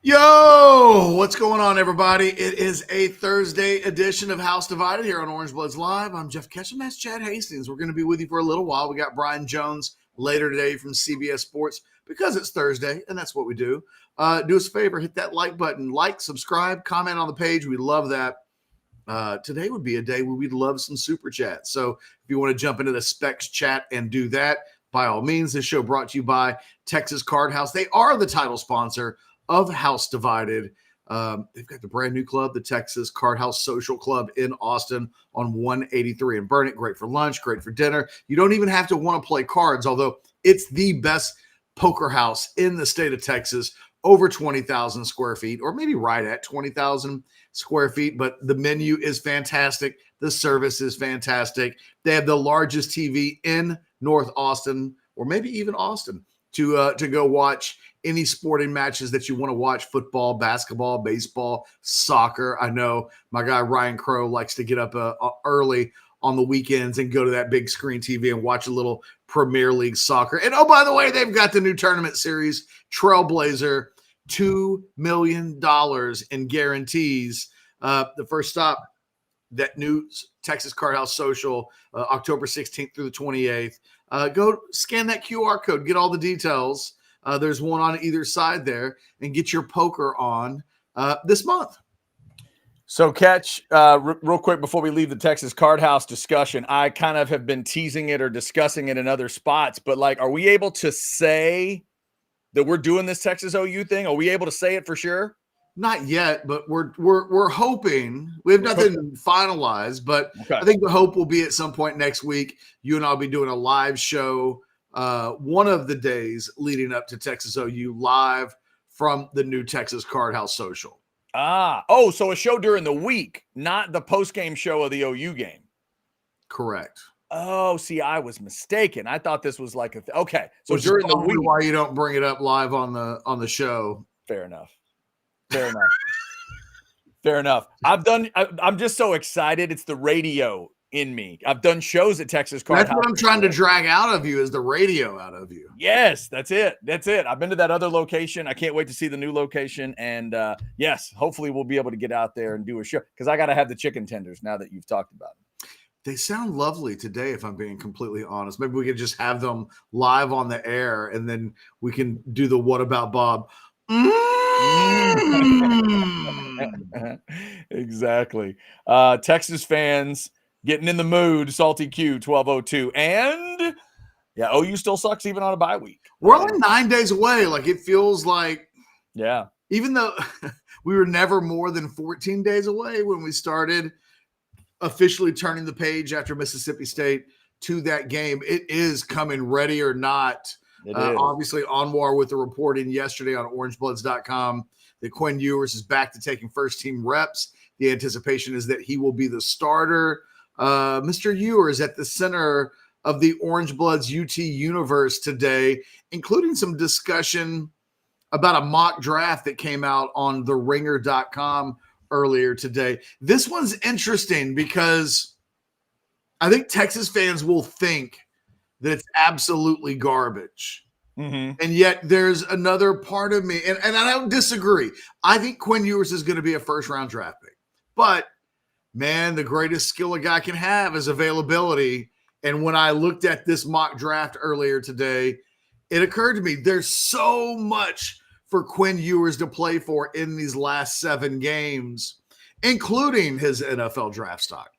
Yo, what's going on, everybody? It is a Thursday edition of House Divided here on Orange Bloods Live. I'm Jeff Ketchum. That's Chad Hastings. We're going to be with you for a little while. We got Brian Jones later today from CBS Sports because it's Thursday, and that's what we do. Do us a favor, hit that like button, like, subscribe, comment on the page. We love that. Today would be a day where we'd love some super chats. So if you want to jump into the Specs chat and do that, by all means. This show brought to you by Texas Card House. They are the title sponsor of House Divided. They've got the brand new club, the Texas Card House Social Club in Austin on 183 and Burnet. Great for lunch, great for dinner. You don't even have to want to play cards, although it's the best poker house in the state of Texas, over 20,000 square feet, or maybe right at 20,000 square feet. But the menu is fantastic. The service is fantastic. They have the largest TV in North Austin, or maybe even Austin, to go watch any sporting matches that you want to watch: football, basketball, baseball, soccer. I know my guy Ryan Crow likes to get up early on the weekends and go to that big screen TV and watch a little Premier League soccer. And oh, by the way, they've got the new tournament series, Trailblazer, $2 million in guarantees. The first stop, that new Texas Card House Social, October 16th through the 28th. Go scan that QR code, get all the details. There's one on either side there, and get your poker on this month. So, Catch, real quick before we leave the Texas Card House discussion, I kind of have been teasing it or discussing it in other spots, but like, are we able to say that we're doing this Texas OU thing? Are we able to say it for sure? Not yet, but we're hoping. We have nothing finalized, but okay. I think the hope will be at some point next week. You and I'll be doing a live show one of the days leading up to Texas OU, live from the new Texas Card House Social. So a show during the week, not the post-game show of the OU game. Correct. Oh, see, I was mistaken. I thought this was like okay. So during the week, why you don't bring it up live on the show? Fair enough. Fair enough. I'm just so excited. It's the radio in me. I've done shows at Texas Card House. That's what I'm trying to drag out of you, is the radio out of you. Yes, that's it. I've been to that other location. I can't wait to see the new location. And yes, hopefully we'll be able to get out there and do a show, because I got to have the chicken tenders now that you've talked about them. They sound lovely today, if I'm being completely honest. Maybe we could just have them live on the air, and then we can do the What About Bob? Exactly. Texas fans getting in the mood. Salty Q 1202. And yeah, OU still sucks even on a bye week. We're only 9 days away. Like, it feels like, yeah, even though we were never more than 14 days away when we started officially turning the page after Mississippi State to that game. It is coming, ready or not. Obviously, Anwar with the reporting yesterday on orangebloods.com that Quinn Ewers is back to taking first-team reps. The anticipation is that he will be the starter. Mr. Ewers at the center of the Orange Bloods UT universe today, including some discussion about a mock draft that came out on theringer.com earlier today. This one's interesting because I think Texas fans will think that it's absolutely garbage. Mm-hmm. And yet there's another part of me, and I don't disagree. I think Quinn Ewers is going to be a first-round draft pick. But, man, the greatest skill a guy can have is availability. And when I looked at this mock draft earlier today, it occurred to me there's so much for Quinn Ewers to play for in these last 7 games, including his NFL draft stock.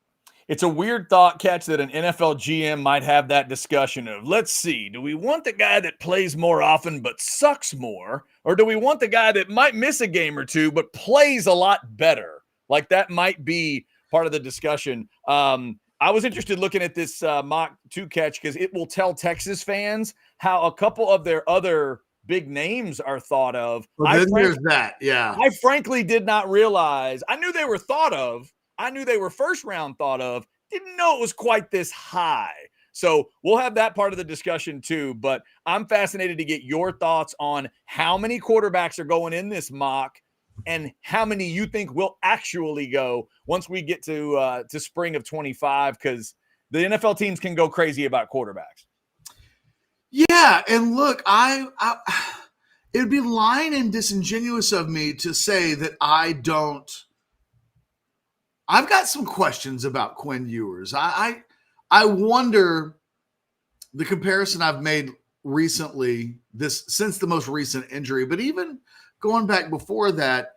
It's a weird thought, Catch, that an NFL GM might have that discussion of, let's see, do we want the guy that plays more often but sucks more? Or do we want the guy that might miss a game or two but plays a lot better? Like, that might be part of the discussion. I was interested looking at this mock 2 Catch, because it will tell Texas fans how a couple of their other big names are thought of. Well, there's that, yeah. I frankly did not realize. I knew they were thought of. I knew they were first round thought of. Didn't know it was quite this high. So we'll have that part of the discussion too. But I'm fascinated to get your thoughts on how many quarterbacks are going in this mock and how many you think will actually go once we get to spring of 25, because the NFL teams can go crazy about quarterbacks. Yeah, and look, it would be lying and disingenuous of me to say that I've got some questions about Quinn Ewers. I wonder the comparison I've made recently, since the most recent injury, but even going back before that,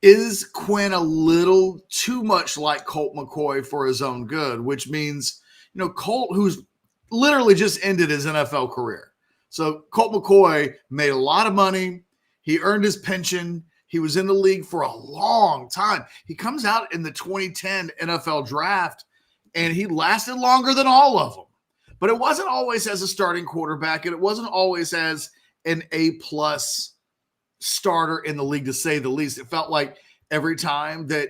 is Quinn a little too much like Colt McCoy for his own good, which means, Colt, who's literally just ended his NFL career. So Colt McCoy made a lot of money. He earned his pension. He was in the league for a long time. He comes out in the 2010 NFL draft, and he lasted longer than all of them. But it wasn't always as a starting quarterback, and it wasn't always as an A-plus starter in the league, to say the least. It felt like every time that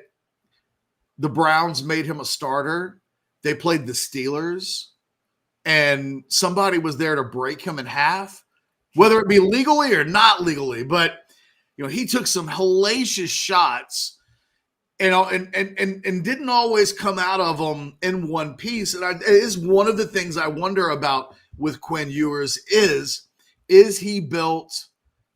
the Browns made him a starter, they played the Steelers, and somebody was there to break him in half, whether it be legally or not legally. But he took some hellacious shots, and didn't always come out of them in one piece. And it is one of the things I wonder about with Quinn Ewers is he built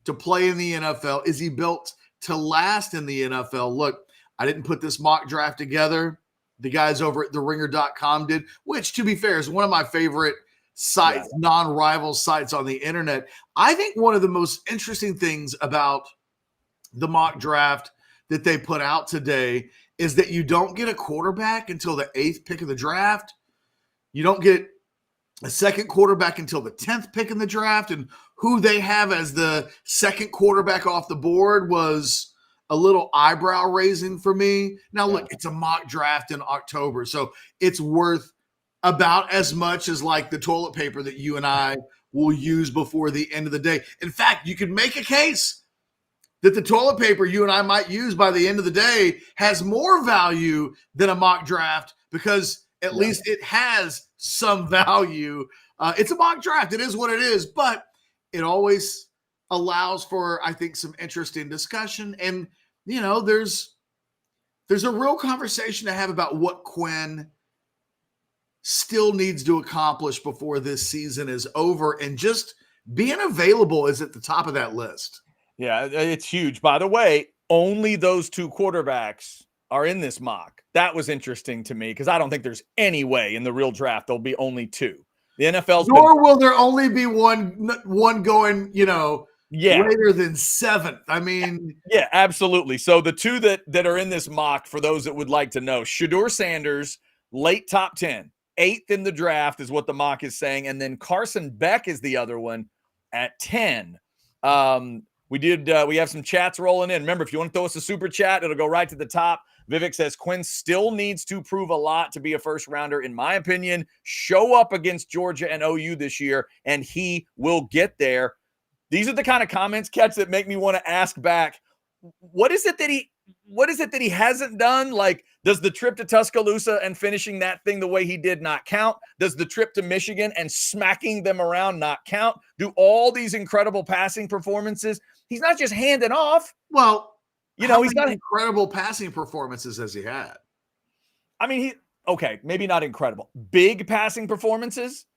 to play in the NFL? Is he built to last in the NFL? Look, I didn't put this mock draft together. The guys over at theringer.com did, which, to be fair, is one of my favorite sites, non-rival sites on the internet. I think one of the most interesting things about the mock draft that they put out today is that you don't get a quarterback until the 8th pick of the draft. You don't get a second quarterback until the 10th pick in the draft. And who they have as the second quarterback off the board was a little eyebrow raising for me. Now, look, it's a mock draft in October, so it's worth about as much as like the toilet paper that you and I will use before the end of the day. In fact, you could make a case that the toilet paper you and I might use by the end of the day has more value than a mock draft, because at least it has some value. It's a mock draft. It is what it is, but it always allows for, I think, some interesting discussion. And, there's a real conversation to have about what Quinn still needs to accomplish before this season is over. And just being available is at the top of that list. Yeah, it's huge. By the way, only those two quarterbacks are in this mock. That was interesting to me, because I don't think there's any way in the real draft there'll be only two. The NFL's will there only be one going, later than 7th. I mean, yeah, absolutely. So the two that are in this mock, for those that would like to know, Shedeur Sanders, late top 10, 8th in the draft is what the mock is saying, and then Carson Beck is the other one at 10. We have some chats rolling in. Remember, if you want to throw us a super chat, it'll go right to the top. Vivek says, Quinn still needs to prove a lot to be a first rounder. In my opinion, show up against Georgia and OU this year, and he will get there. These are the kind of comments, Catch, that make me want to ask back, what is it that he hasn't done? Like, does the trip to Tuscaloosa and finishing that thing the way he did not count? Does the trip to Michigan and smacking them around not count? Do all these incredible passing performances? He's not just handing off. Well, he's got incredible passing performances as he had. I mean, maybe not incredible. Big passing performances,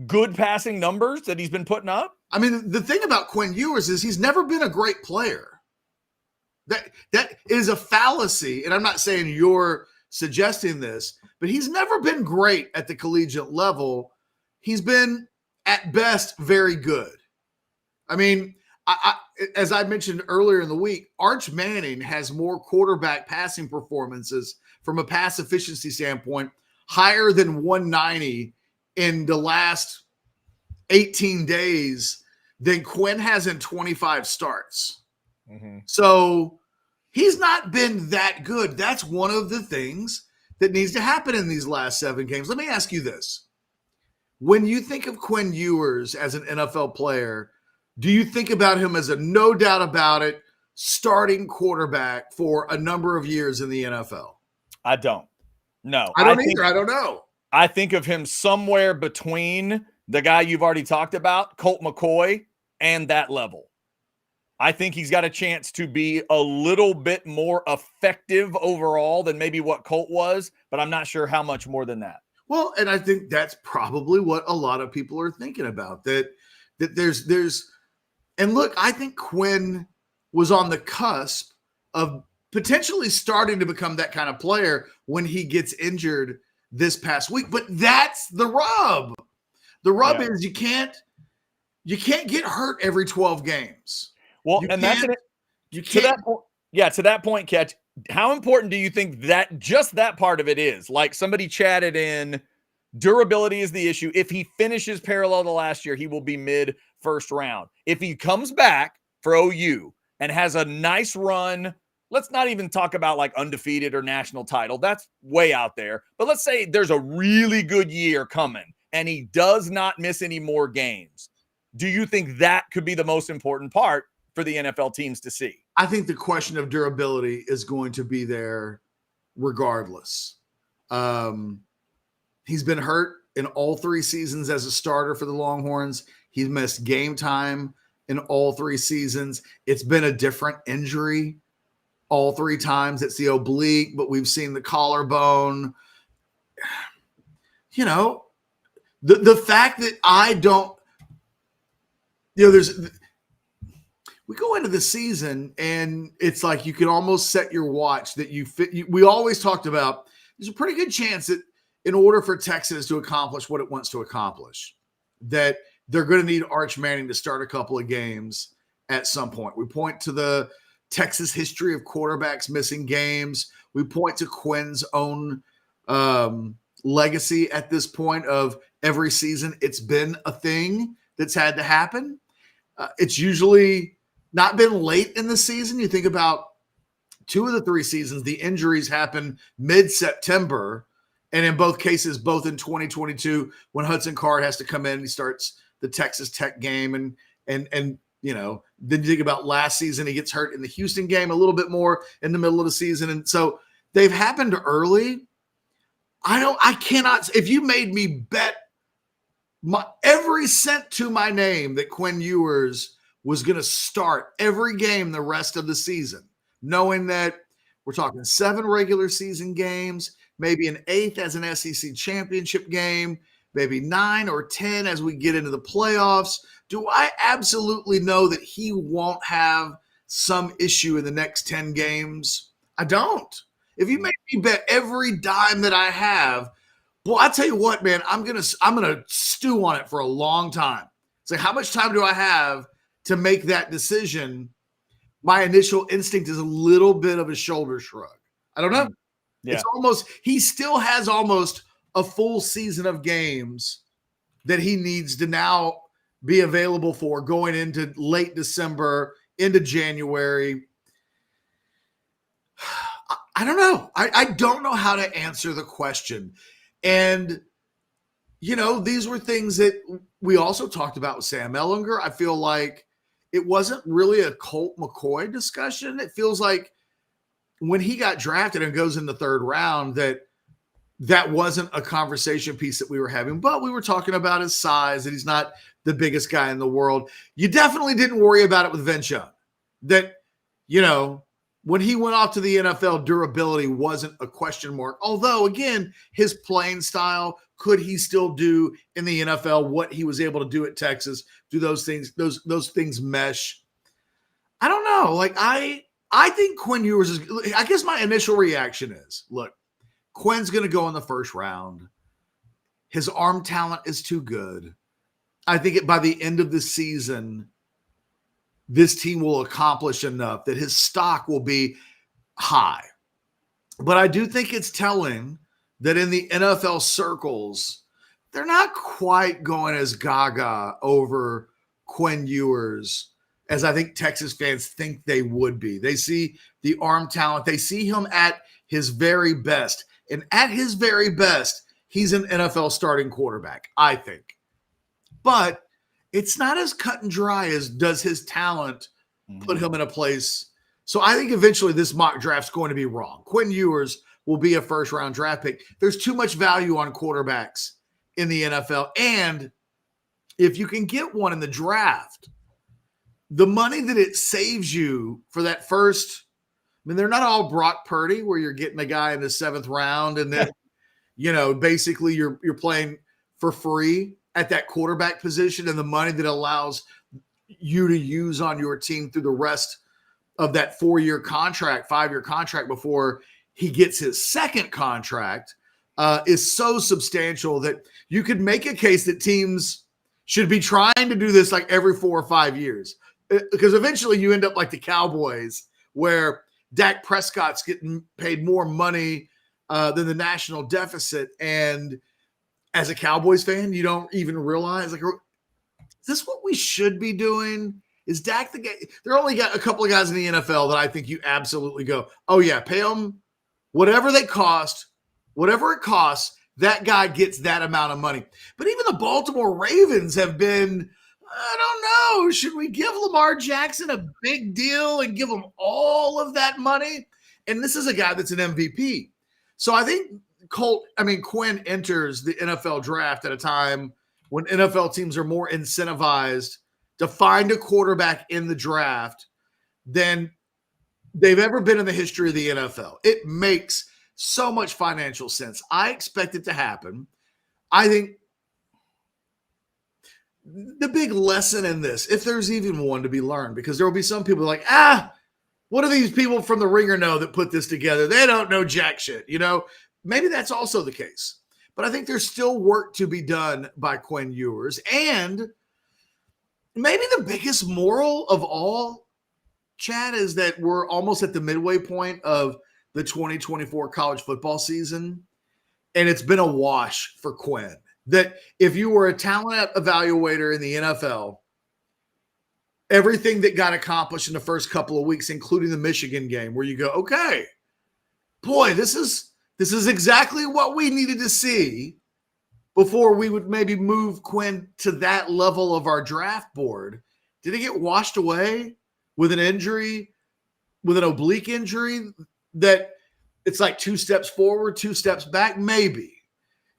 good passing numbers that he's been putting up. I mean, the thing about Quinn Ewers is he's never been a great player. That is a fallacy, and I'm not saying you're suggesting this, but he's never been great at the collegiate level. He's been, at best, very good. I mean, as I mentioned earlier in the week, Arch Manning has more quarterback passing performances from a pass efficiency standpoint, higher than 190 in the last 18 days than Quinn has in 25 starts. Mm-hmm. So he's not been that good. That's one of the things that needs to happen in these last 7 games. Let me ask you this. When you think of Quinn Ewers as an NFL player, do you think about him as a no doubt about it starting quarterback for a number of years in the NFL? I don't. No. I don't either. I don't know. I think of him somewhere between the guy you've already talked about, Colt McCoy, and that level. I think he's got a chance to be a little bit more effective overall than maybe what Colt was, but I'm not sure how much more than that. Well, and I think that's probably what a lot of people are thinking about, that there's And look, I think Quinn was on the cusp of potentially starting to become that kind of player when he gets injured this past week. But that's the rub. The rub is you can't get hurt every 12 games. Well, you and can't, that's you to can't. that point. Yeah, to that point, Catch. How important do you think that just that part of it is? Like somebody chatted in, durability is the issue. If he finishes parallel to last year, he will be mid first round. If he comes back for OU and has a nice run, let's not even talk about like undefeated or national title. That's way out there. But let's say there's a really good year coming and he does not miss any more games. Do you think that could be the most important part for the NFL teams to see? I think the question of durability is going to be there regardless. He's been hurt in all 3 seasons as a starter for the Longhorns. He's missed game time in all 3 seasons. It's been a different injury all 3 times. It's the oblique, but we've seen the collarbone. You know, the fact that I don't, we go into the season and it's like you can almost set your watch that you fit. We always talked about there's a pretty good chance that in order for Texas to accomplish what it wants to accomplish, that they're going to need Arch Manning to start a couple of games at some point. We point to the Texas history of quarterbacks missing games. We point to Quinn's own legacy at this point of every season. It's been a thing that's had to happen. It's usually not been late in the season. You think about 2 of the 3 seasons, the injuries happen mid-September. And in both cases, both in 2022, when Hudson Card has to come in, he starts the Texas Tech game. And then you think about last season, he gets hurt in the Houston game a little bit more in the middle of the season. And so they've happened early. I cannot, if you made me bet every cent to my name that Quinn Ewers was going to start every game the rest of the season, knowing that we're talking 7 regular season games, maybe an 8th as an SEC championship game, maybe 9 or 10 as we get into the playoffs. Do I absolutely know that he won't have some issue in the next 10 games? I don't. If you make me bet every dime that I have, well, I tell you what, man, I'm gonna stew on it for a long time. It's like, how much time do I have to make that decision? My initial instinct is a little bit of a shoulder shrug. I don't know. Yeah. It's almost, he still has almost a full season of games that he needs to now be available for going into late December, into January. I don't know. I don't know how to answer the question. And, these were things that we also talked about with Sam Ehlinger. I feel like it wasn't really a Colt McCoy discussion. It feels like when he got drafted and goes in the 3rd round, that wasn't a conversation piece that we were having, but we were talking about his size, that he's not the biggest guy in the world. You definitely didn't worry about it with Vince Young. That, when he went off to the NFL, durability wasn't a question mark. Although, again, his playing style, could he still do in the NFL what he was able to do at Texas? Do those things, those things mesh? I don't know. Like, I think Quinn Ewers is, I guess my initial reaction is, look, Quinn's going to go in the 1st round. His arm talent is too good. I think by the end of the season, this team will accomplish enough that his stock will be high. But I do think it's telling that in the NFL circles, they're not quite going as gaga over Quinn Ewers as I think Texas fans think they would be. They see the arm talent. They see him at his very best. And at his very best, he's an NFL starting quarterback, I think. But it's not as cut and dry as does his talent put him in a place. So I think eventually this mock draft's going to be wrong. Quinn Ewers will be a 1st-round draft pick. There's too much value on quarterbacks in the NFL. And if you can get one in the draft, the money that it saves you for that first, they're not all Brock Purdy where you're getting a guy in the 7th round and then, basically you're playing for free at that quarterback position, and the money that allows you to use on your team through the rest of that 4-year contract, 5-year contract before he gets his second contract is so substantial that you could make a case that teams should be trying to do this like every 4 or 5 years. Because eventually you end up like the Cowboys, where Dak Prescott's getting paid more money than the national deficit. And as a Cowboys fan, you don't even realize, like, is this what we should be doing? Is Dak the guy? There only got a couple of guys in the NFL that I think you absolutely go, oh yeah, pay them whatever they cost, whatever it costs, that guy gets that amount of money. But even the Baltimore Ravens have been, I don't know, should we give Lamar Jackson a big deal and give him all of that money? And this is a guy that's an MVP. So I think Quinn enters the NFL draft at a time when NFL teams are more incentivized to find a quarterback in the draft than they've ever been in the history of the NFL. It makes so much financial sense. I expect it to happen. I think the big lesson in this, if there's even one to be learned, because there will be some people like, what do these people from the Ringer know that put this together? They don't know jack shit. Maybe that's also the case. But I think there's still work to be done by Quinn Ewers. And maybe the biggest moral of all, Chad, is that we're almost at the midway point of the 2024 college football season. And it's been a wash for Quinn. That if you were a talent evaluator in the NFL, everything that got accomplished in the first couple of weeks, including the Michigan game, where you go, okay, boy, this is exactly what we needed to see before we would maybe move Quinn to that level of our draft board. Did it get washed away with an injury, with an oblique injury, that it's like 2 steps forward, 2 steps back? Maybe.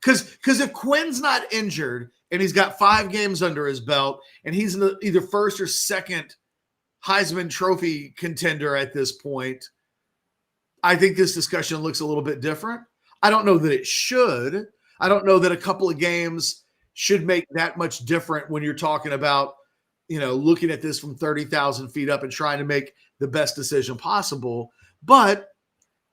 Because if Quinn's not injured and he's got 5 games under his belt and he's in either first or second Heisman Trophy contender at this point, I think this discussion looks a little bit different. I don't know that it should. I don't know that a couple of games should make that much different when you're talking about, looking at this from 30,000 feet up and trying to make the best decision possible. But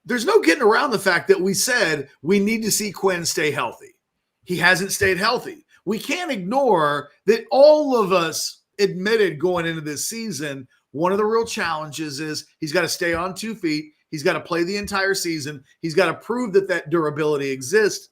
there's no getting around the fact that we said we need to see Quinn stay healthy. He hasn't stayed healthy. We can't ignore that all of us admitted going into this season, one of the real challenges is he's got to stay on 2 feet. He's got to play the entire season. He's got to prove that durability exists.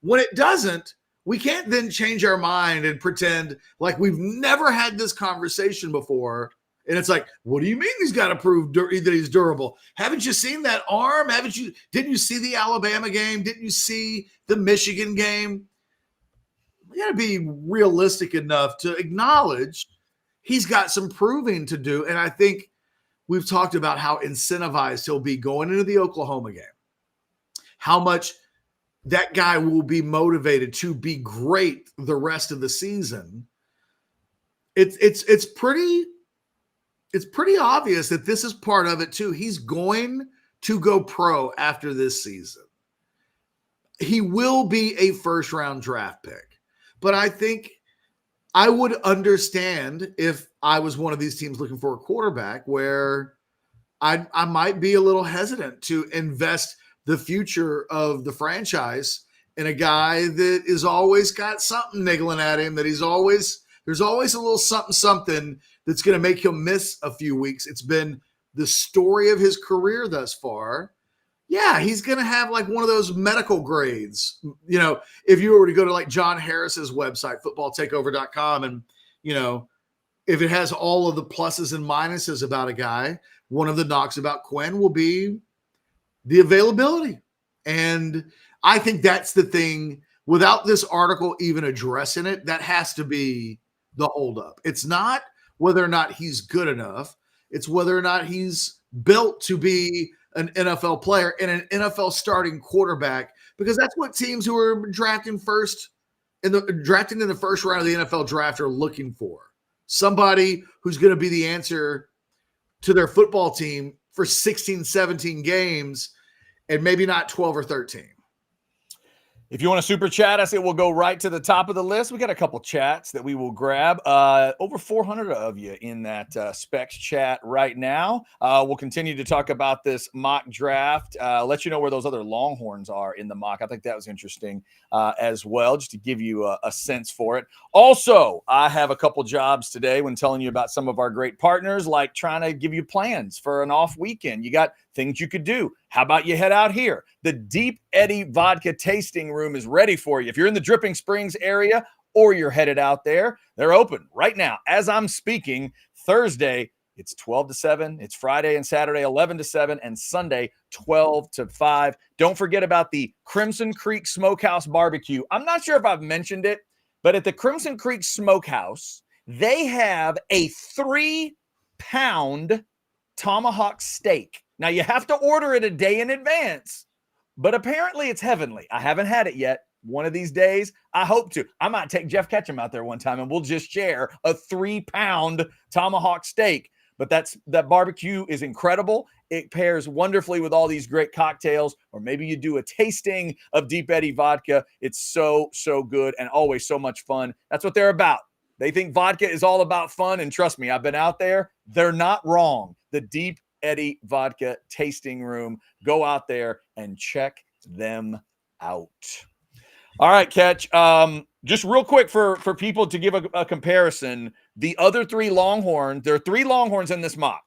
When it doesn't, we can't then change our mind and pretend like we've never had this conversation before. And it's like, what do you mean he's got to prove that he's durable? Haven't you seen that arm? Didn't you see the Alabama game? Didn't you see the Michigan game? We got to be realistic enough to acknowledge he's got some proving to do. And I think we've talked about how incentivized he'll be going into the Oklahoma game, how much that guy will be motivated to be great the rest of the season. It's pretty obvious that this is part of it too. He's going to go pro after this season. He will be a first-round draft pick. But I think I would understand if I was one of these teams looking for a quarterback where I might be a little hestant to invest the future of the franchise in a guy that is always got something niggling at him, that there's always a little something that's going to make him miss a few weeks. It's been the story of his career thus far. Yeah, he's going to have like one of those medical grades. If you were to go to like John Harris's website, footballtakeover.com, and, if it has all of the pluses and minuses about a guy, one of the knocks about Quinn will be the availability. And I think that's the thing. Without this article even addressing it, that has to be the holdup. It's not whether or not he's good enough. It's whether or not he's built to be an NFL player and an NFL starting quarterback, because that's what teams who are drafting in the first round of the NFL draft are looking for. Somebody who's going to be the answer to their football team for 16, 17 games and maybe not 12 or 13. If you want to super chat us, it will go right to the top of the list. We got a couple chats that we will grab. Over 400 of you in that specs chat right now. We'll continue to talk about this mock draft. Let you know where those other Longhorns are in the mock. I think that was interesting as well, just to give you a sense for it. Also, I have a couple jobs today when telling you about some of our great partners, like trying to give you plans for an off weekend. You got things you could do. How about you head out here? The Deep Eddy Vodka Tasting Room is ready for you. If you're in the Dripping Springs area or you're headed out there, they're open right now. As I'm speaking, Thursday, it's 12 to 7. It's Friday and Saturday, 11 to 7, and Sunday, 12 to 5. Don't forget about the Crimson Creek Smokehouse Barbecue. I'm not sure if I've mentioned it, but at the Crimson Creek Smokehouse, they have a 3-pound tomahawk steak. Now, you have to order it a day in advance, but apparently it's heavenly. I haven't had it yet. One of these days, I hope to. I might take Jeff Ketchum out there one time, and we'll just share a 3-pound tomahawk steak. But that barbecue is incredible. It pairs wonderfully with all these great cocktails, or maybe you do a tasting of Deep Eddy vodka. It's so, so good and always so much fun. That's what they're about. They think vodka is all about fun, and trust me, I've been out there. They're not wrong. The Deep Eddy Vodka Tasting Room. Go out there and check them out. All right, Catch. Just real quick for people to give a comparison, the other 3 Longhorns, there are 3 Longhorns in this mock.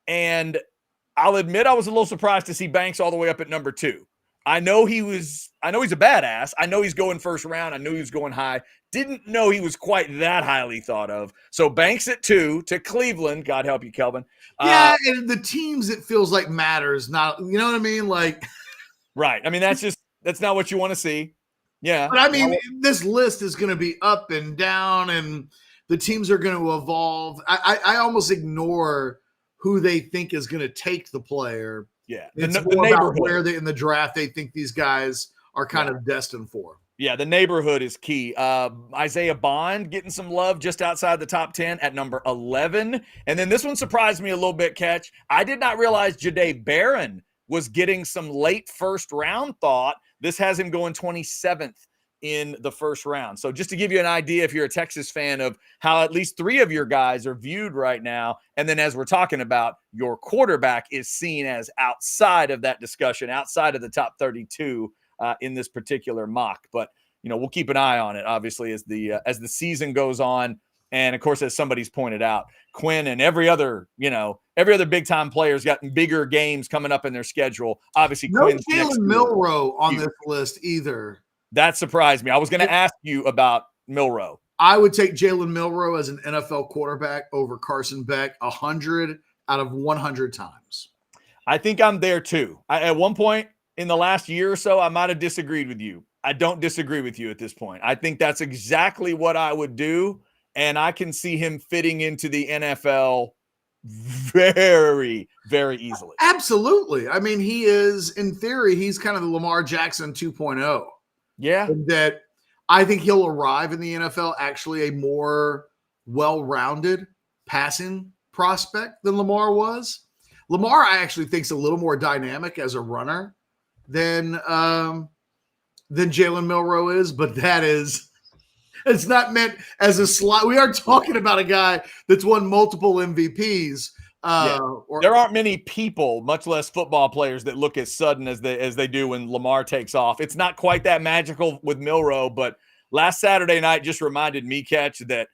And I'll admit I was a little surprised to see Banks all the way up at number 2. I know he's a badass. I know he's going first round. I knew he was going high. Didn't know he was quite that highly thought of. So Banks at 2 to Cleveland. God help you, Kelvin. Yeah, and the teams it feels like matters. Not, you know what I mean? Like, right. I mean, that's not what you want to see. Yeah. But I mean, this list is going to be up and down, and the teams are going to evolve. I almost ignore who they think is going to take the player. Yeah. It's the more neighborhood. about where in the draft they think these guys are kind of destined for. Yeah, the neighborhood is key. Isaiah Bond getting some love just outside the top 10 at number 11. And then this one surprised me a little bit, Catch. I did not realize Jahdae Barron was getting some late first round thought. This has him going 27th in the first round. So just to give you an idea, if you're a Texas fan, of how at least 3 of your guys are viewed right now. And then as we're talking about, your quarterback is seen as outside of that discussion, outside of the top 32 in this particular mock. But, you know, we'll keep an eye on it, obviously, as the season goes on. And of course, as somebody's pointed out, Quinn and every other big time player's got bigger games coming up in their schedule. Obviously, no Quinn's Jalen Milroe on this list either. That surprised me. I was going to ask you about Milroe. I would take Jalen Milroe as an NFL quarterback over Carson Beck 100 out of 100 times. I think I'm there too. At one point in the last year or so, I might have disagreed with you. I don't disagree with you at this point. I think that's exactly what I would do. And I can see him fitting into the NFL very, very easily. Absolutely. I mean, he is, in theory, he's kind of the Lamar Jackson 2.0. Yeah. That I think he'll arrive in the NFL actually a more well-rounded passing prospect than Lamar was. Lamar, I actually think, is a little more dynamic as a runner than Jalen Milroe is, but it's not meant as a slide. We are talking about a guy that's won multiple MVPs. There aren't many people, much less football players, that look as sudden as they do when Lamar takes off. It's not quite that magical with Milroe, but last Saturday night just reminded me, Catch, that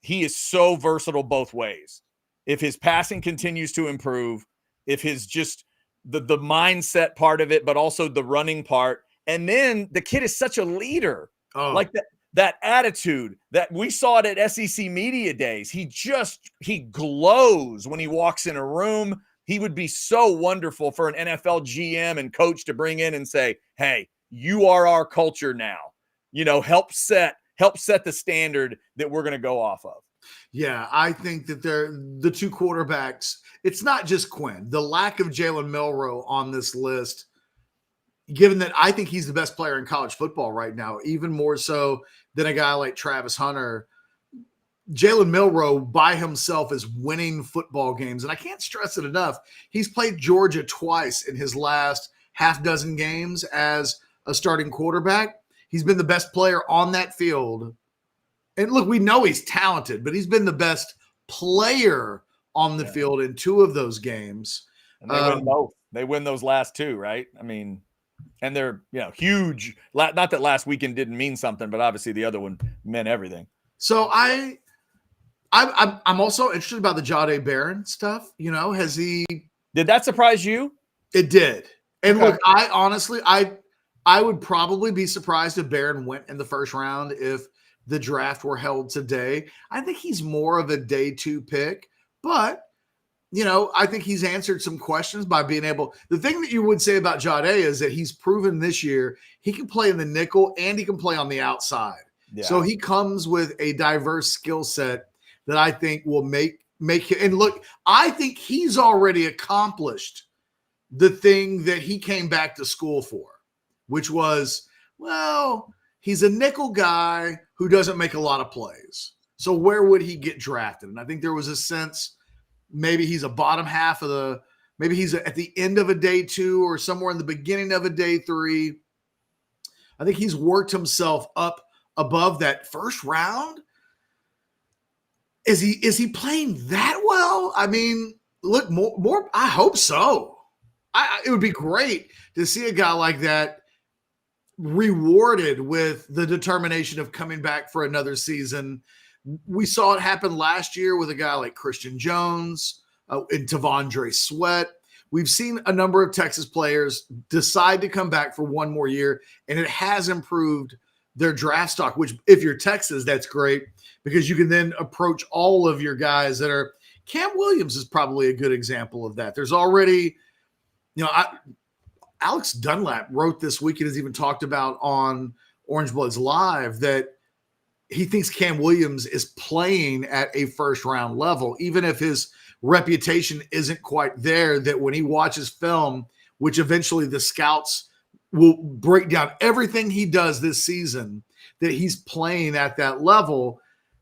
he is so versatile both ways. If his passing continues to improve, if his just the mindset part of it, but also the running part, and then the kid is such a leader. Like that attitude that we saw it at SEC Media Days. He glows when he walks in a room. He would be so wonderful for an NFL GM and coach to bring in and say, hey, you are our culture now. You know, help set the standard that we're going to go off of. Yeah, I think that they're the 2 quarterbacks. It's not just Quinn. The lack of Jalen Milroe on this list, given that I think he's the best player in college football right now, even more so than a guy like Travis Hunter. Jalen Milroe by himself is winning football games. And I can't stress it enough. He's played Georgia twice in his last half dozen games as a starting quarterback. He's been the best player on that field. And look, we know he's talented, but he's been the best player on the field in 2 of those games. And they win both. They win those last 2, right? I mean, and they're huge. Not that last weekend didn't mean something, but obviously the other one meant everything. So I'm also interested about the Jahdae Barron stuff. Has he? Did that surprise you? It did. And look, I honestly would probably be surprised if Barron went in the first round if the draft were held today. I think he's more of a day 2 pick, but I think he's answered some questions by being able. The thing that you would say about Jahdae is that he's proven this year he can play in the nickel and he can play on the outside. Yeah. So he comes with a diverse skill set that I think will make him. And look, I think he's already accomplished the thing that he came back to school for, which was, he's a nickel guy who doesn't make a lot of plays. So where would he get drafted? And I think there was a sense maybe he's a bottom half of maybe he's at the end of a day 2 or somewhere in the beginning of a day 3. I think he's worked himself up above that first round. Is he playing that well? I mean, look, more. I hope so. It would be great to see a guy like that rewarded with the determination of coming back for another season. We saw it happen last year with a guy like Christian Jones and T'Vondre Sweat. We've seen a number of Texas players decide to come back for one more year, and it has improved their draft stock, which if you're Texas, that's great because you can then approach all of your guys that are – Cam Williams is probably a good example of that. There's already – Alex Dunlap wrote this week and has even talked about on Orange Bloods Live that he thinks Cam Williams is playing at a first-round level, even if his reputation isn't quite there, that when he watches film, which eventually the scouts will break down everything he does this season, that he's playing at that level.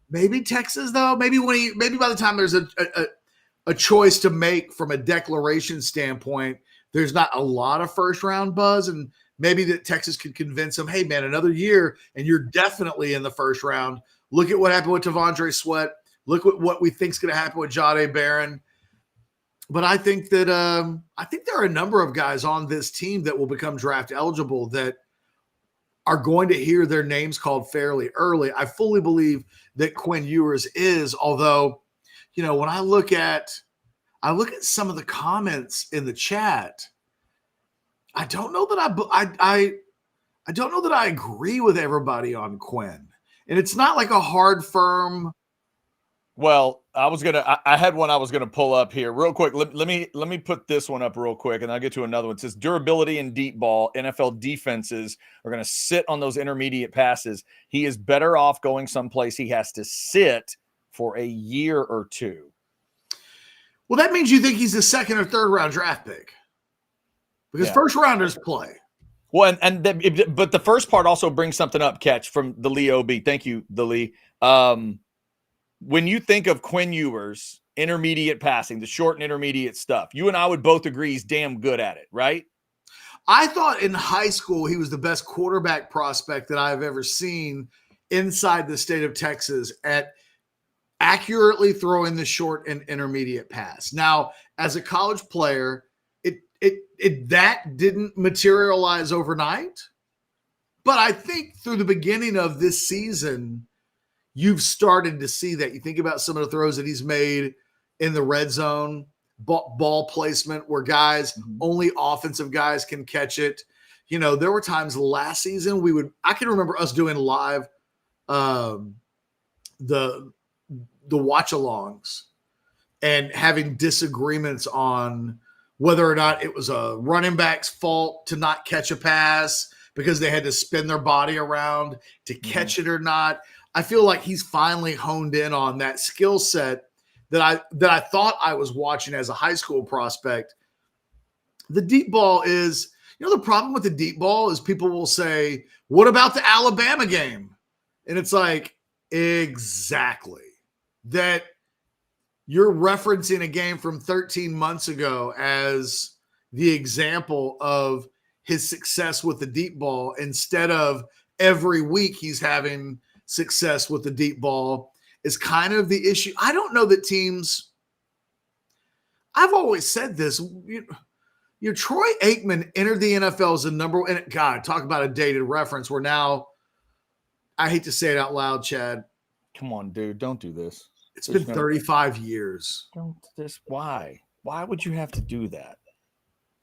Maybe Texas, though, maybe by the time there's a choice to make from a declaration standpoint, there's not a lot of first-round buzz, and maybe that Texas could convince him, hey, man, another year, and you're definitely in the first round. Look at what happened with T'Vondre Sweat. Look at what we think is going to happen with Jahdae Barron. But I think that there are a number of guys on this team that will become draft eligible that are going to hear their names called fairly early. I fully believe that Quinn Ewers is, although, when I look at some of the comments in the chat, I don't know that I don't know that I agree with everybody on Quinn. And it's not like a hard, firm. Well, I had one I was gonna pull up here real quick. Let me put this one up real quick, and I'll get to another one. It says durability in deep ball. NFL defenses are gonna sit on those intermediate passes. He is better off going someplace he has to sit for a year or 2. Well, that means you think he's a second or third round draft pick because first rounders play. Well, but the first part also brings something up, Catch, from the Lee OB. Thank you, the Lee. When you think of Quinn Ewers, intermediate passing, the short and intermediate stuff, you and I would both agree he's damn good at it, right? I thought in high school he was the best quarterback prospect that I've ever seen inside the state of Texas at accurately throwing the short and intermediate pass. Now, as a college player, that didn't materialize overnight. But I think through the beginning of this season, you've started to see that. You think about some of the throws that he's made in the red zone, ball placement where guys, only offensive guys can catch it. There were times last season I can remember us doing live the watch-alongs and having disagreements on whether or not it was a running back's fault to not catch a pass because they had to spin their body around to catch it or not. I feel like he's finally honed in on that skill set that I thought I was watching as a high school prospect. The deep ball is, the problem with the deep ball is people will say, what about the Alabama game? And it's like, exactly. That you're referencing a game from 13 months ago as the example of his success with the deep ball instead of every week he's having success with the deep ball is kind of the issue. I don't know that teams, I've always said this, Troy Aikman entered the NFL as a number one, and God, talk about a dated reference. We're now, I hate to say it out loud, Chad. Come on, dude, don't do this. It's been 35 years. Don't this. Why? Why would you have to do that?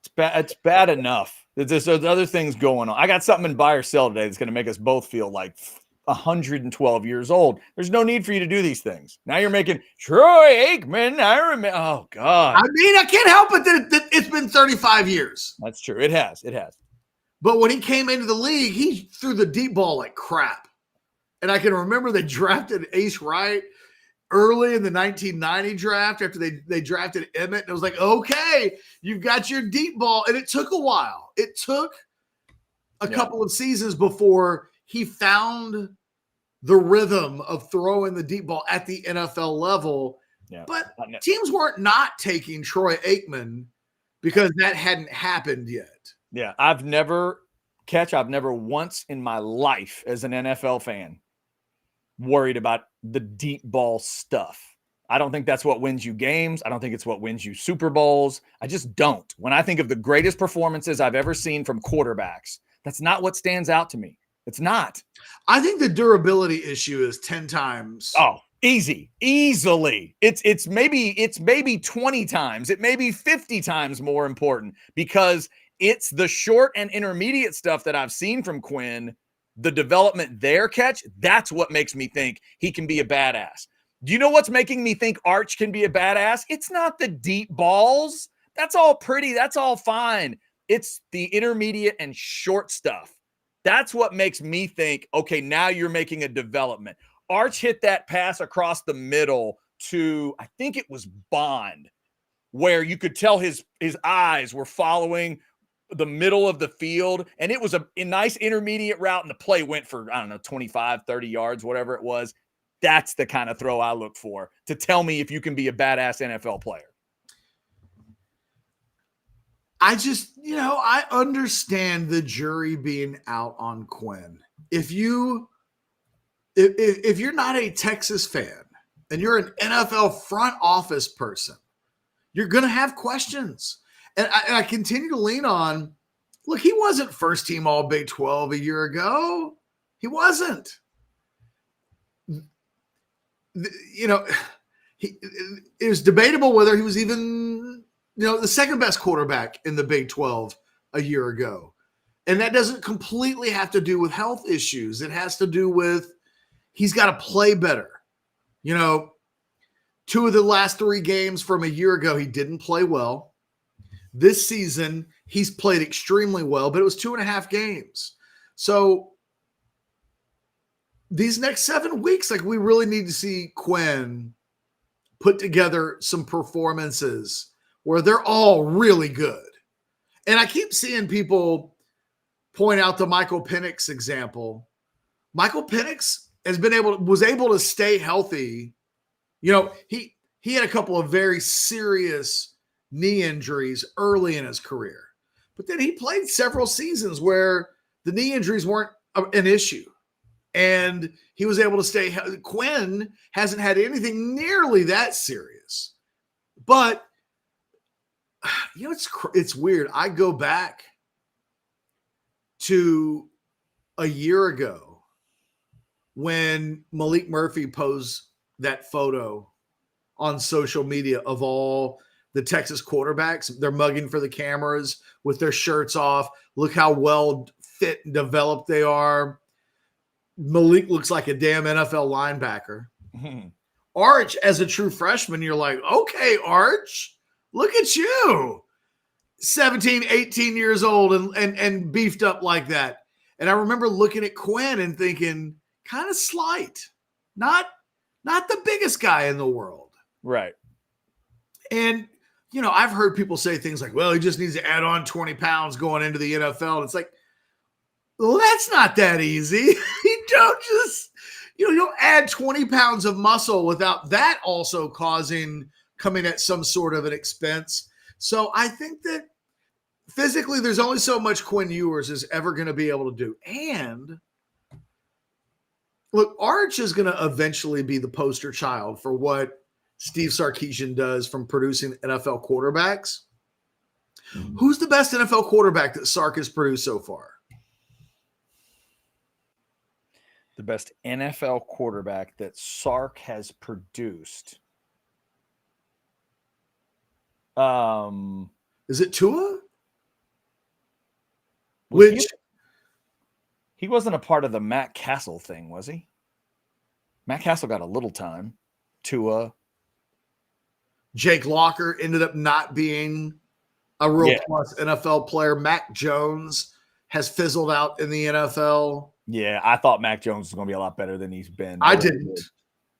It's bad. It's bad enough. There's other things going on. I got something in buy or sell today that's going to make us both feel like 112 years old. There's no need for you to do these things. Now you're making Troy Aikman. I remember. Oh God. I mean, I can't help it that it's been 35 years. That's true. It has. But when he came into the league, he threw the deep ball like crap. And I can remember they drafted Ace Wright early in the 1990 draft after they drafted Emmett. And it was like, okay, you've got your deep ball. And it took a while. It took a couple of seasons before he found the rhythm of throwing the deep ball at the NFL level. Yeah. But teams weren't not taking Troy Aikman because that hadn't happened yet. Yeah, I've never once in my life as an NFL fan worried about the deep ball stuff. I don't think that's what wins you games. I don't think it's what wins you Super Bowls. I just don't. When I think of the greatest performances I've ever seen from quarterbacks, that's not what stands out to me. It's not. I think the durability issue is 10 times. Oh, easily. It's maybe 20 times. It may be 50 times more important because it's the short and intermediate stuff that I've seen from Quinn. The development there, Catch, that's what makes me think he can be a badass. Do you know what's making me think Arch can be a badass? It's not the deep balls. That's all pretty. That's all fine. It's the intermediate and short stuff. That's what makes me think, okay, now you're making a development. Arch hit that pass across the middle to, I think it was Bond, where you could tell his eyes were following the middle of the field, and it was a nice intermediate route, and the play went for, 25, 30 yards, whatever it was. That's the kind of throw I look for to tell me if you can be a badass NFL player. I just, I understand the jury being out on Quinn. If you're not a Texas fan and you're an NFL front office person, you're going to have questions. And I continue to lean on, look, he wasn't first team All Big 12 a year ago. He wasn't. It was debatable whether he was even, the second best quarterback in the Big 12 a year ago. And that doesn't completely have to do with health issues. It has to do with he's got to play better. 2 of the last 3 games from a year ago, he didn't play well. This season, he's played extremely well, but it was 2.5 games. So these next 7 weeks, we really need to see Quinn put together some performances where they're all really good. And I keep seeing people point out the Michael Penix example. Michael Penix was able to stay healthy. He had a couple of very serious knee injuries early in his career, but then he played several seasons where the knee injuries weren't an issue, and he was able to stay. Quinn hasn't had anything nearly that serious, but it's weird. I go back to a year ago when Malik Murphy posed that photo on social media of all the Texas quarterbacks. They're mugging for the cameras with their shirts off. Look how well fit and developed they are. Malik looks like a damn NFL linebacker. Mm-hmm. Arch, as a true freshman, you're like, okay, Arch, look at you. 17, 18 years old and beefed up like that. And I remember looking at Quinn and thinking, kind of slight. Not the biggest guy in the world. Right. And I've heard people say things like, well, he just needs to add on 20 pounds going into the NFL. And it's like, well, that's not that easy. You don't just, you don't add 20 pounds of muscle without that also coming at some sort of an expense. So I think that physically, there's only so much Quinn Ewers is ever going to be able to do. And look, Arch is going to eventually be the poster child for what Steve Sarkeesian does from producing NFL quarterbacks. Who's the best NFL quarterback that Sark has produced so far? The best NFL quarterback that Sark has produced. Is it Tua? He wasn't a part of the Matt Castle thing, was he? Matt Castle got a little time. Tua. Jake Locker ended up not being a real plus NFL player. Mac Jones has fizzled out in the NFL. Yeah, I thought Mac Jones was going to be a lot better than he's been. I didn't.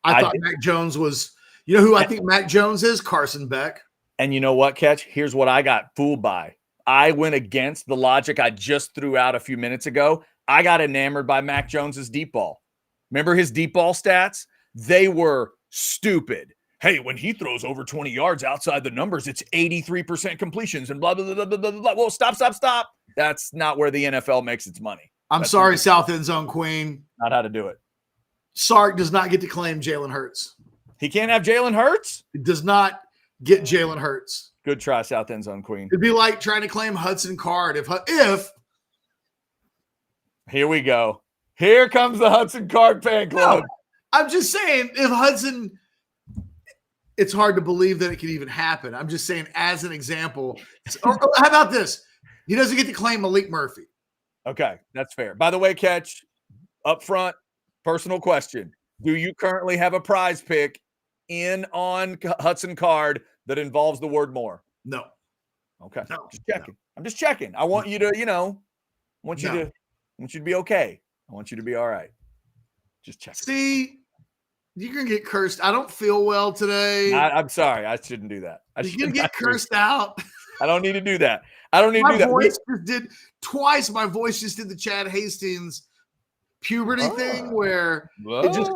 I thought Mac Jones was, you know who I think Mac Jones is? Carson Beck. And you know what, Catch? Here's what I got fooled by. I went against the logic I just threw out a few minutes ago. I got enamored by Mac Jones's deep ball. Remember his deep ball stats? They were stupid. Hey, when he throws over 20 yards outside the numbers, it's 83% completions and blah, blah, blah, blah, blah, blah. Well, stop. That's not where the NFL makes its money. I'm sorry, South End Zone Queen. Not how to do it. Sark does not get to claim Jalen Hurts. He can't have Jalen Hurts? He does not get Jalen Hurts. Good try, South End Zone Queen. It'd be like trying to claim Hudson Card if here we go. Here comes the Hudson Card fan club. No, I'm just saying if Hudson, it's hard to believe that it could even happen. I'm just saying as an example. How about this? He doesn't get to claim Malik Murphy. Okay, that's fair. By the way, Catch, up front, personal question. Do you currently have a prize pick in on Hudson Card that involves the word more? No. Okay. No, just checking. no. I'm just checking. I want you to, I want you to be okay. I want you to be all right. Just checking. See, you're going to get cursed. I don't feel well today. I'm sorry. I shouldn't do that. You're going to get cursed out. I don't need to do that. I don't need to do that. My voice just did twice. My voice just did the Chad Hastings puberty thing where it just,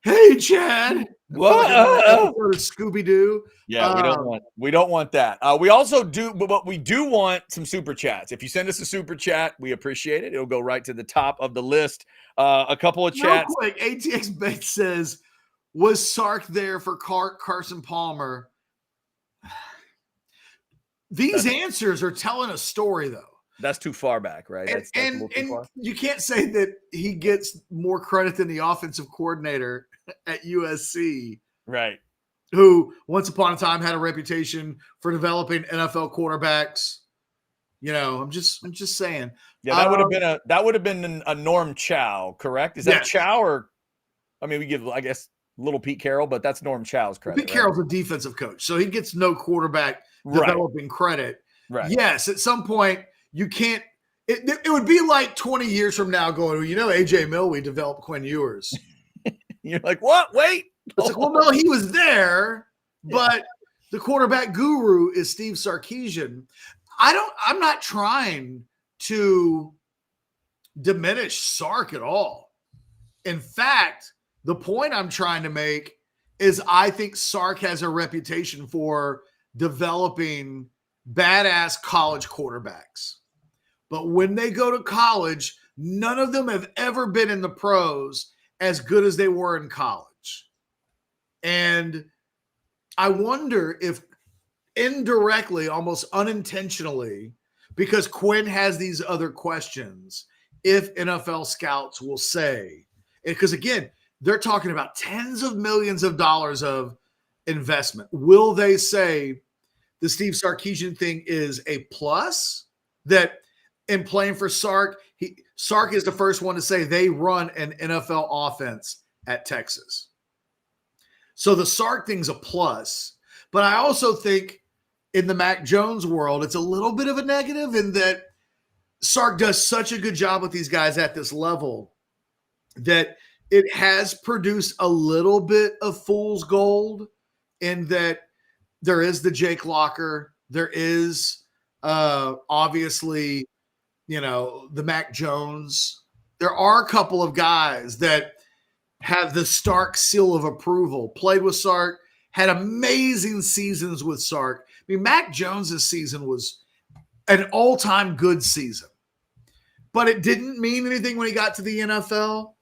hey, Chad. Scooby-Doo. Yeah, we don't want that. We also do, but we do want some super chats. If you send us a super chat, we appreciate it. It'll go right to the top of the list. A couple of chats. Real quick, ATX Bates says, was Sark there for Carson Palmer? These answers are telling a story, though. That's too far back, right? That's and you can't say that he gets more credit than the offensive coordinator at USC. Right. Who once upon a time had a reputation for developing NFL quarterbacks. I'm just saying. Yeah, that would have been a Norm Chow, correct? Is that Chow or we give, I guess, little Pete Carroll, but that's Norm Chow's credit. Pete Carroll's a defensive coach, so he gets no quarterback developing credit. Right. Yes, at some point you can't. It would be like 20 years from now going, AJ Milroe developed Quinn Ewers. You're like, what? Wait. It's like, well, no, he was there, but the quarterback guru is Steve Sarkeesian. I'm not trying to diminish Sark at all. In fact, the point I'm trying to make is I think Sark has a reputation for developing badass college quarterbacks. But when they go to college, none of them have ever been in the pros as good as they were in college. And I wonder if indirectly, almost unintentionally, because Quinn has these other questions, if NFL scouts will say, because again, they're talking about tens of millions of dollars of investment. Will they say the Steve Sarkeesian thing is a plus? That in playing for Sark, Sark is the first one to say they run an NFL offense at Texas. So the Sark thing's a plus. But I also think in the Mac Jones world, it's a little bit of a negative in that Sark does such a good job with these guys at this level that it has produced a little bit of fool's gold in that there is the Jake Locker. There is obviously, the Mac Jones. There are a couple of guys that have the Sark seal of approval, played with Sark, had amazing seasons with Sark. Mac Jones's season was an all-time good season. But it didn't mean anything when he got to the NFL.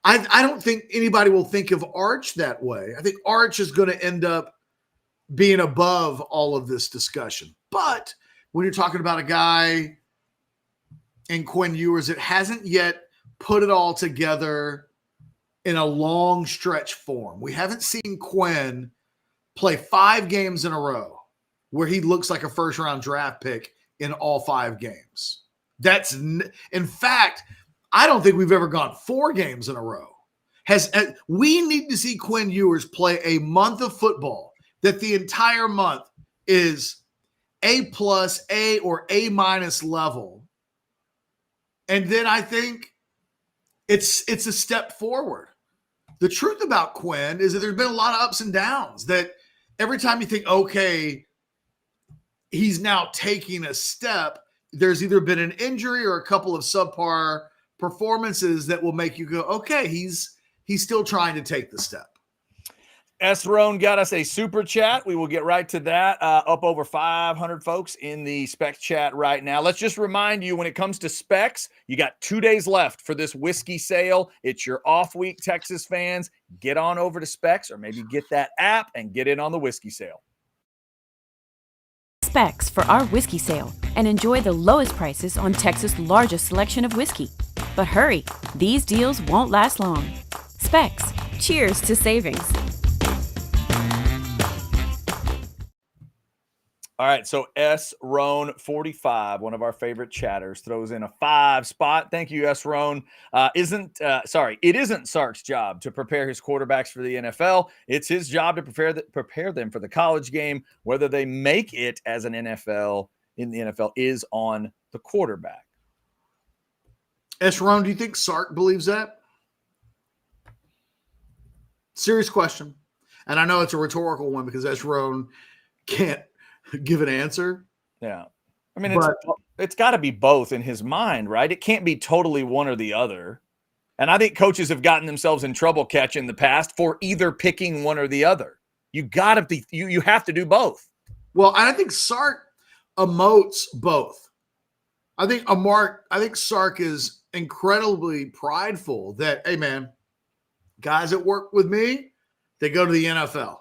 I don't think anybody will think of Arch that way. I think Arch is going to end up being above all of this discussion. But when you're talking about a guy in Quinn Ewers that hasn't yet put it all together in a long stretch form, we haven't seen Quinn play 5 games in a row where he looks like a first-round draft pick in all 5 games. In fact, I don't think we've ever gone 4 games in a row. We need to see Quinn Ewers play a month of football that the entire month is A+, A, or A- level. And then I think it's a step forward. The truth about Quinn is that there's been a lot of ups and downs that every time you think, okay, he's now taking a step, there's either been an injury or a couple of subpar performances that will make you go, okay, he's still trying to take the step. S. Roan got us a super chat. We will get right to that. Up over 500 folks in the Specs chat right now. Let's just remind you, when it comes to Specs, you got 2 days left for this whiskey sale. It's your off week, Texas fans. Get on over to Specs, or maybe get that app and get in on the whiskey sale. Specs for our whiskey sale and enjoy the lowest prices on Texas' largest selection of whiskey. But hurry, these deals won't last long. Specs, cheers to savings. All right, so S. Roan 45, one of our favorite chatters, throws in a 5 spot. Thank you, S. Roan. It isn't Sark's job to prepare his quarterbacks for the NFL. It's his job to prepare them for the college game. Whether they make it as an NFL in the NFL is on the quarterback. S. Roan, do you think Sark believes that? Serious question. And I know it's a rhetorical one because S. Roan can't give an answer. Yeah. I mean, it's got to be both in his mind, right? It can't be totally one or the other. And I think coaches have gotten themselves in trouble, Catch, in the past for either picking one or the other. You have to do both. Well, I think Sark emotes both. I think Sark is incredibly prideful that, hey man, guys that work with me, they go to the NFL.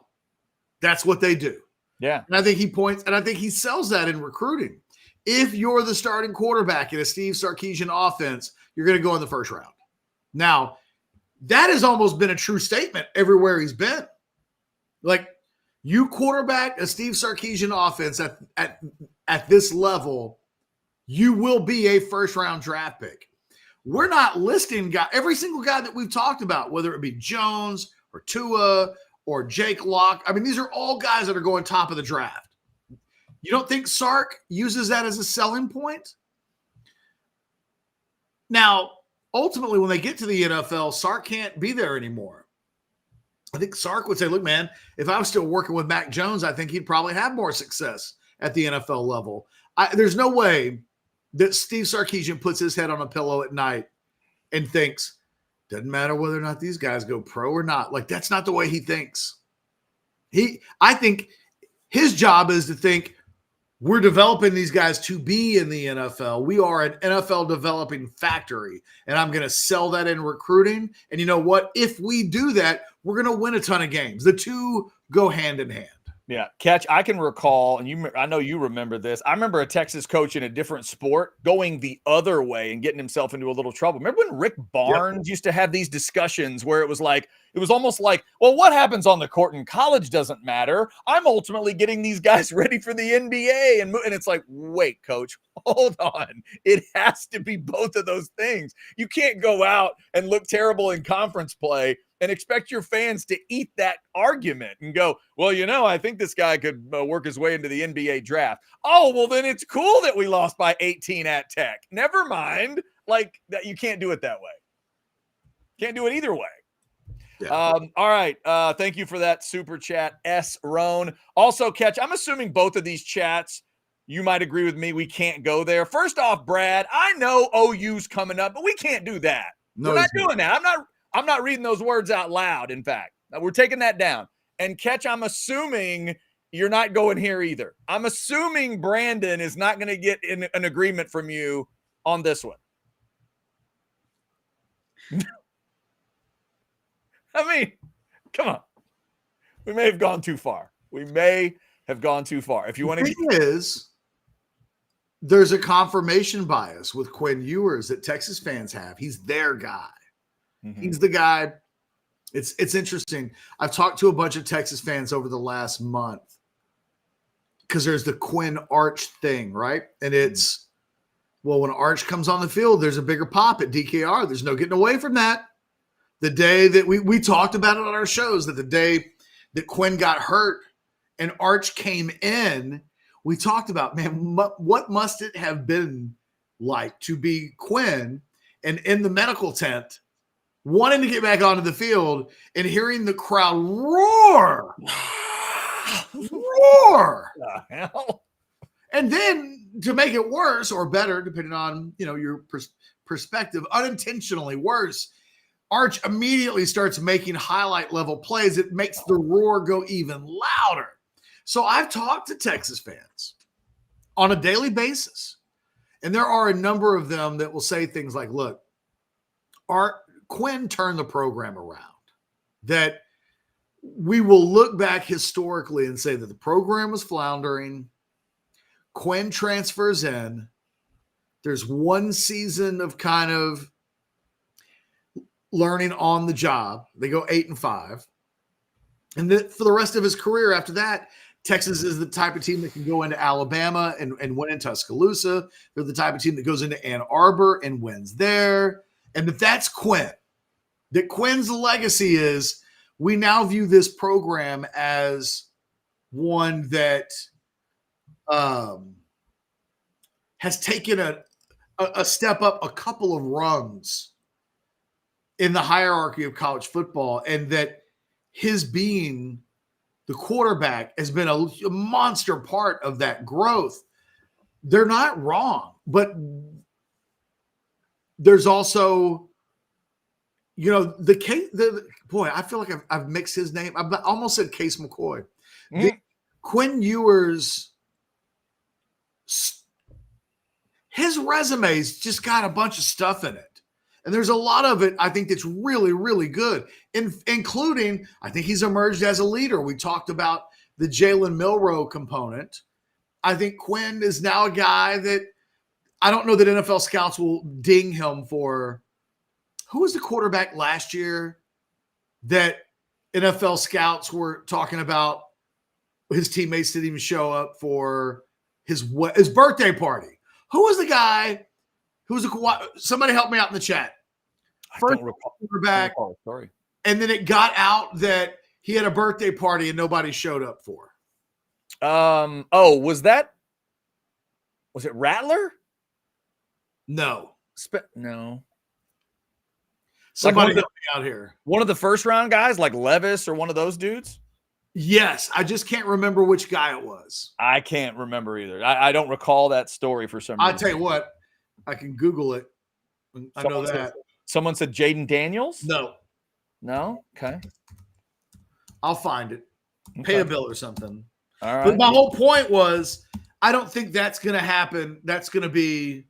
That's what they do. Yeah. And I think he sells that in recruiting. If you're the starting quarterback in a Steve Sarkeesian offense, you're going to go in the first round. Now, that has almost been a true statement everywhere he's been. Like, you quarterback a Steve Sarkeesian offense at this level, you will be a first-round draft pick. We're not listing every single guy that we've talked about, whether it be Jones or Tua or Jake Locke. I mean, these are all guys that are going top of the draft. You don't think Sark uses that as a selling point? Now, ultimately, when they get to the NFL, Sark can't be there anymore. I think Sark would say, look, man, if I was still working with Mac Jones, I think he'd probably have more success at the NFL level. There's no way that Steve Sarkeesian puts his head on a pillow at night and thinks, doesn't matter whether or not these guys go pro or not. Like, that's not the way he thinks. I think his job is to think, we're developing these guys to be in the NFL. We are an NFL developing factory, and I'm going to sell that in recruiting. And you know what? If we do that, we're going to win a ton of games. The two go hand in hand. Yeah, Catch, I can recall, and I know you remember this. I remember a Texas coach in a different sport going the other way and getting himself into a little trouble. Remember when Rick Barnes used to have these discussions where it was almost like, well, what happens on the court in college doesn't matter. I'm ultimately getting these guys ready for the NBA. And it's like, wait, coach, hold on. It has to be both of those things. You can't go out and look terrible in conference play and expect your fans to eat that argument and go, well, I think this guy could work his way into the NBA draft. Oh, well, then it's cool that we lost by 18 at Tech. Never mind. Like, that, you can't do it that way. Can't do it either way. Yeah. All right. Thank you for that super chat, S. Roan. Also, Catch, I'm assuming both of these chats, you might agree with me, we can't go there. First off, Brad, I know OU's coming up, but we can't do that. No, we're not doing that. I'm not reading those words out loud, in fact. We're taking that down. And Catch, I'm assuming you're not going here either. I'm assuming Brandon is not going to get in an agreement from you on this one. I mean, come on. We may have gone too far. If you want to The thing is, there's a confirmation bias with Quinn Ewers that Texas fans have. He's their guy. Mm-hmm. He's the guy. It's interesting. I've talked to a bunch of Texas fans over the last month because there's the Quinn Arch thing, right? And it's, well, when Arch comes on the field, there's a bigger pop at DKR. There's no getting away from that. The day that we talked about it on our shows, that the day that Quinn got hurt and Arch came in, we talked about, man, what must it have been like to be Quinn and in the medical tent wanting to get back onto the field and hearing the crowd roar. Roar. The hell? And then to make it worse or better, depending on your perspective, unintentionally worse, Arch immediately starts making highlight level plays. It makes the roar go even louder. So I've talked to Texas fans on a daily basis, and there are a number of them that will say things like, look, Quinn turned the program around, that we will look back historically and say that the program was floundering. Quinn transfers in. There's one season of kind of learning on the job. They go 8-5. And then for the rest of his career after that, Texas is the type of team that can go into Alabama and win in Tuscaloosa. They're the type of team that goes into Ann Arbor and wins there. And that's Quinn. That Quinn's legacy is, we now view this program as one that has taken a step up a couple of rungs in the hierarchy of college football, and that his being the quarterback has been a monster part of that growth. They're not wrong, but there's also, the case. I feel like I've mixed his name. I almost said Case McCoy. Quinn Ewers, his resume's just got a bunch of stuff in it. And there's a lot of it, I think, that's really, really good, including, I think he's emerged as a leader. We talked about the Jalen Milroe component. I think Quinn is now a guy that I don't know that NFL scouts will ding him for. Who was the quarterback last year that NFL scouts were talking about his teammates didn't even show up for his birthday party? Who was the guy? Who's somebody help me out in the chat. First quarterback, sorry. And then it got out that he had a birthday party and nobody showed up for. Was it Rattler? No. No. Somebody help me out here. One of the first round guys, like Levis or one of those dudes? Yes. I just can't remember which guy it was. I can't remember either. I don't recall that story for some reason. I'll tell you what. I can Google it. I know that. Someone said Jaden Daniels? No. No? Okay. I'll find it. Pay a bill or something. All right. But my whole point was, I don't think that's going to happen. That's going to be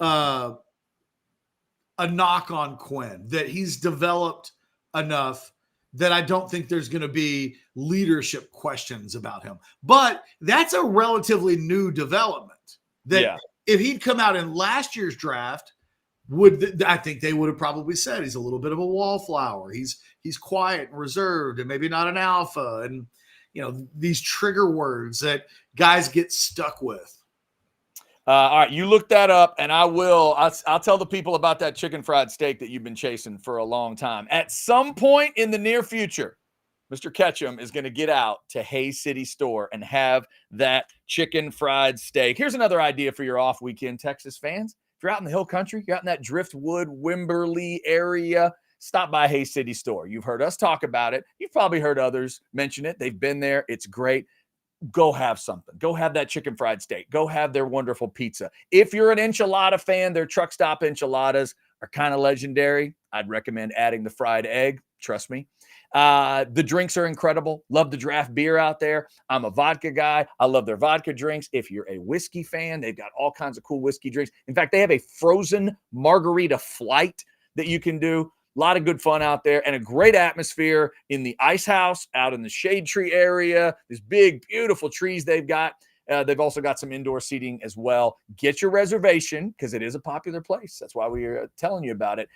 a knock on Quinn, that he's developed enough that I don't think there's going to be leadership questions about him. But that's a relatively new development. That if he'd come out in last year's draft, I think they would have probably said he's a little bit of a wallflower. He's quiet and reserved and maybe not an alpha. And, these trigger words that guys get stuck with. All right, you look that up, and I'll tell the people about that chicken fried steak that you've been chasing for a long time. At some point in the near future, Mr. Ketchum is going to get out to Hays City Store and have that chicken fried steak. Here's another idea for your off weekend, Texas fans. If you're out in the hill country, you're out in that Driftwood, Wimberley area, stop by Hays City Store. You've heard us talk about it. You've probably heard others mention it. They've been there. It's great. Go have something. Go have that chicken fried steak. Go have their wonderful pizza. If you're an enchilada fan, their truck stop enchiladas are kind of legendary. I'd recommend adding the fried egg. Trust me. The drinks are incredible. Love the draft beer out there. I'm a vodka guy. I love their vodka drinks. If you're a whiskey fan, they've got all kinds of cool whiskey drinks. In fact, they have a frozen margarita flight that you can do. A lot of good fun out there and a great atmosphere in the ice house out in the shade tree area. These big, beautiful trees they've got. They've also got some indoor seating as well. Get your reservation because it is a popular place. That's why we are telling you about it.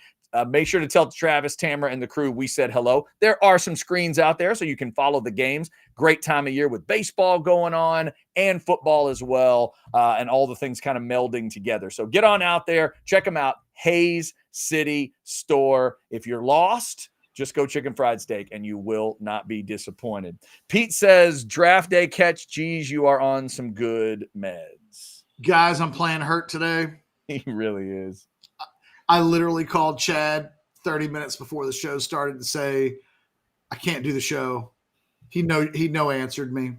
Make sure to tell Travis, Tamara, and the crew we said hello. There are some screens out there so you can follow the games. Great time of year with baseball going on and football as well, and all the things kind of melding together. So get on out there. Check them out. Hayes City Store. If you're lost, just go chicken fried steak and you will not be disappointed. Pete says, draft day catch. Geez, you are on some good meds. Guys, I'm playing hurt today. He really is. I literally called Chad 30 minutes before the show started to say, I can't do the show. He answered me.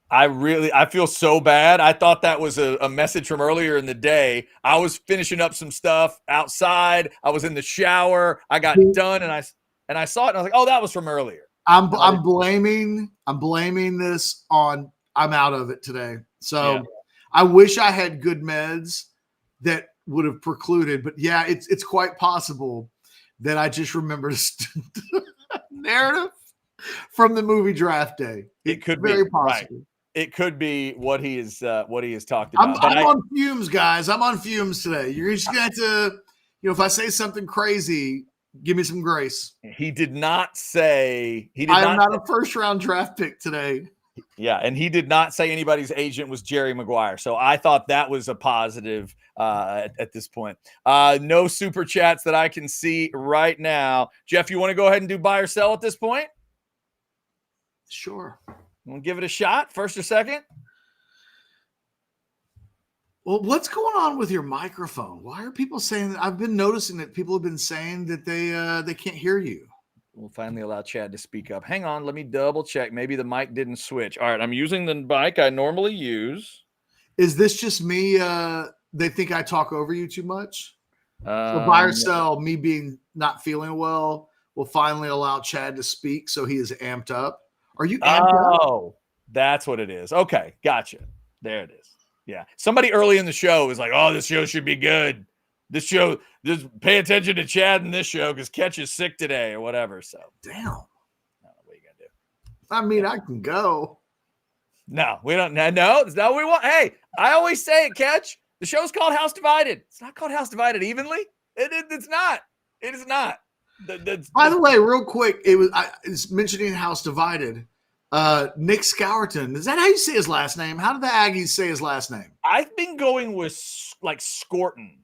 I feel so bad. I thought that was a message from earlier in the day. I was finishing up some stuff outside. I was in the shower. I got done and I saw it and I was like, oh, that was from earlier. I'm blaming this on I'm out of it today. So yeah. I wish I had good meds that would have precluded, but yeah, it's quite possible that I just remembered a narrative from the movie Draft Day. It could be very Right. possible. It could be what he has talked about. I'm on fumes, guys. I'm on fumes today. You're just going to have to, if I say something crazy, give me some grace. He did not say I'm not a first round draft pick today. Yeah, and he did not say anybody's agent was Jerry Maguire. So I thought that was a positive at this point. No super chats that I can see right now. Jeff, you want to go ahead and do buy or sell at this point? Sure. Want to give it a shot, first or second? Well, what's going on with your microphone? Why are people saying that? I've been noticing that people have been saying that they can't hear you. We'll finally allow Chad to speak up. Hang on, let me double check. Maybe the mic didn't switch. All right, I'm using the mic I normally use. Is this just me? They think I talk over you too much? So buy or sell, me being not feeling well, will finally allow Chad to speak, so he is amped up. Are you amped up? Oh, that's what it is. Okay, gotcha. There it is. Yeah. Somebody early in the show was like, oh, this show should be good. Just pay attention to Chad in this show because Ketch is sick today or whatever. So, damn. I don't know what are you going to do? I mean, I can go. No, we don't. No, it's not what we want. Hey, I always say it, Ketch. The show's called House Divided. It's not called House Divided evenly. It's not. It is not. By the way, real quick, it's mentioning House Divided. Nick Scourton, is that how you say his last name? How do the Aggies say his last name? I've been going with like Scorton.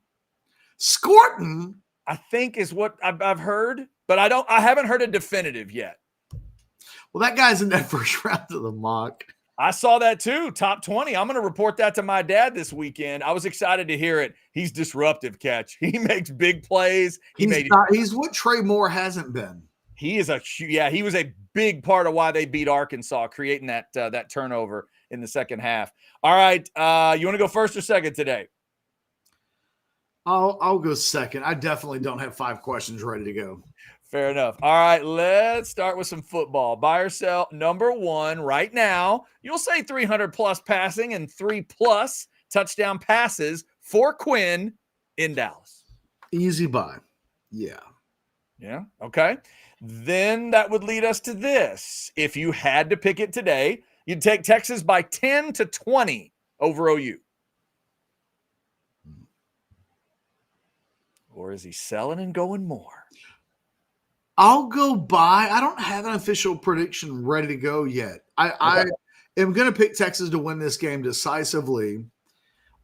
Scorton, I think is what I've heard, but I haven't heard a definitive yet. Well, that guy's in that first round of the mock. I saw that too. Top 20. I'm going to report that to my dad this weekend. I was excited to hear it. He's disruptive, Catch. He makes big plays. He's what Trey Moore hasn't been. He was a big part of why they beat Arkansas, creating that turnover in the second half. All right. You want to go first or second today? I'll go second. I definitely don't have 5 questions ready to go. Fair enough. All right, let's start with some football. Buy or sell, number 1 right now. You'll say 300-plus passing and 3+ touchdown passes for Quinn in Dallas. Easy buy. Yeah. Yeah, okay. Then that would lead us to this. If you had to pick it today, you'd take Texas by 10 to 20 over OU. Or is he selling and going more? I'll go buy. I don't have an official prediction ready to go yet. I am going to pick Texas to win this game decisively.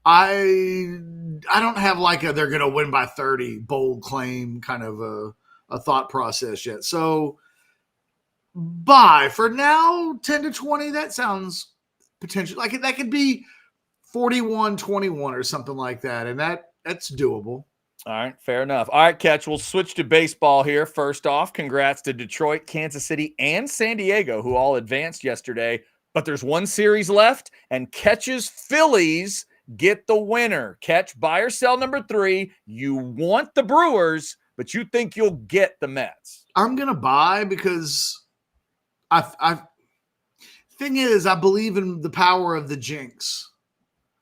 I don't have like they're going to win by 30 bold claim kind of a thought process yet. So buy for now, 10 to 20. That sounds potential. Like that could be 41-21 or something like that. And that's doable. All right, fair enough. All right, Catch, we'll switch to baseball here. First off, congrats to Detroit, Kansas City, and San Diego, who all advanced yesterday. But there's one series left, and Catch's Phillies get the winner. Catch, buy or sell number 3. You want the Brewers, but you think you'll get the Mets. I'm going to buy because Thing is, I believe in the power of the jinx.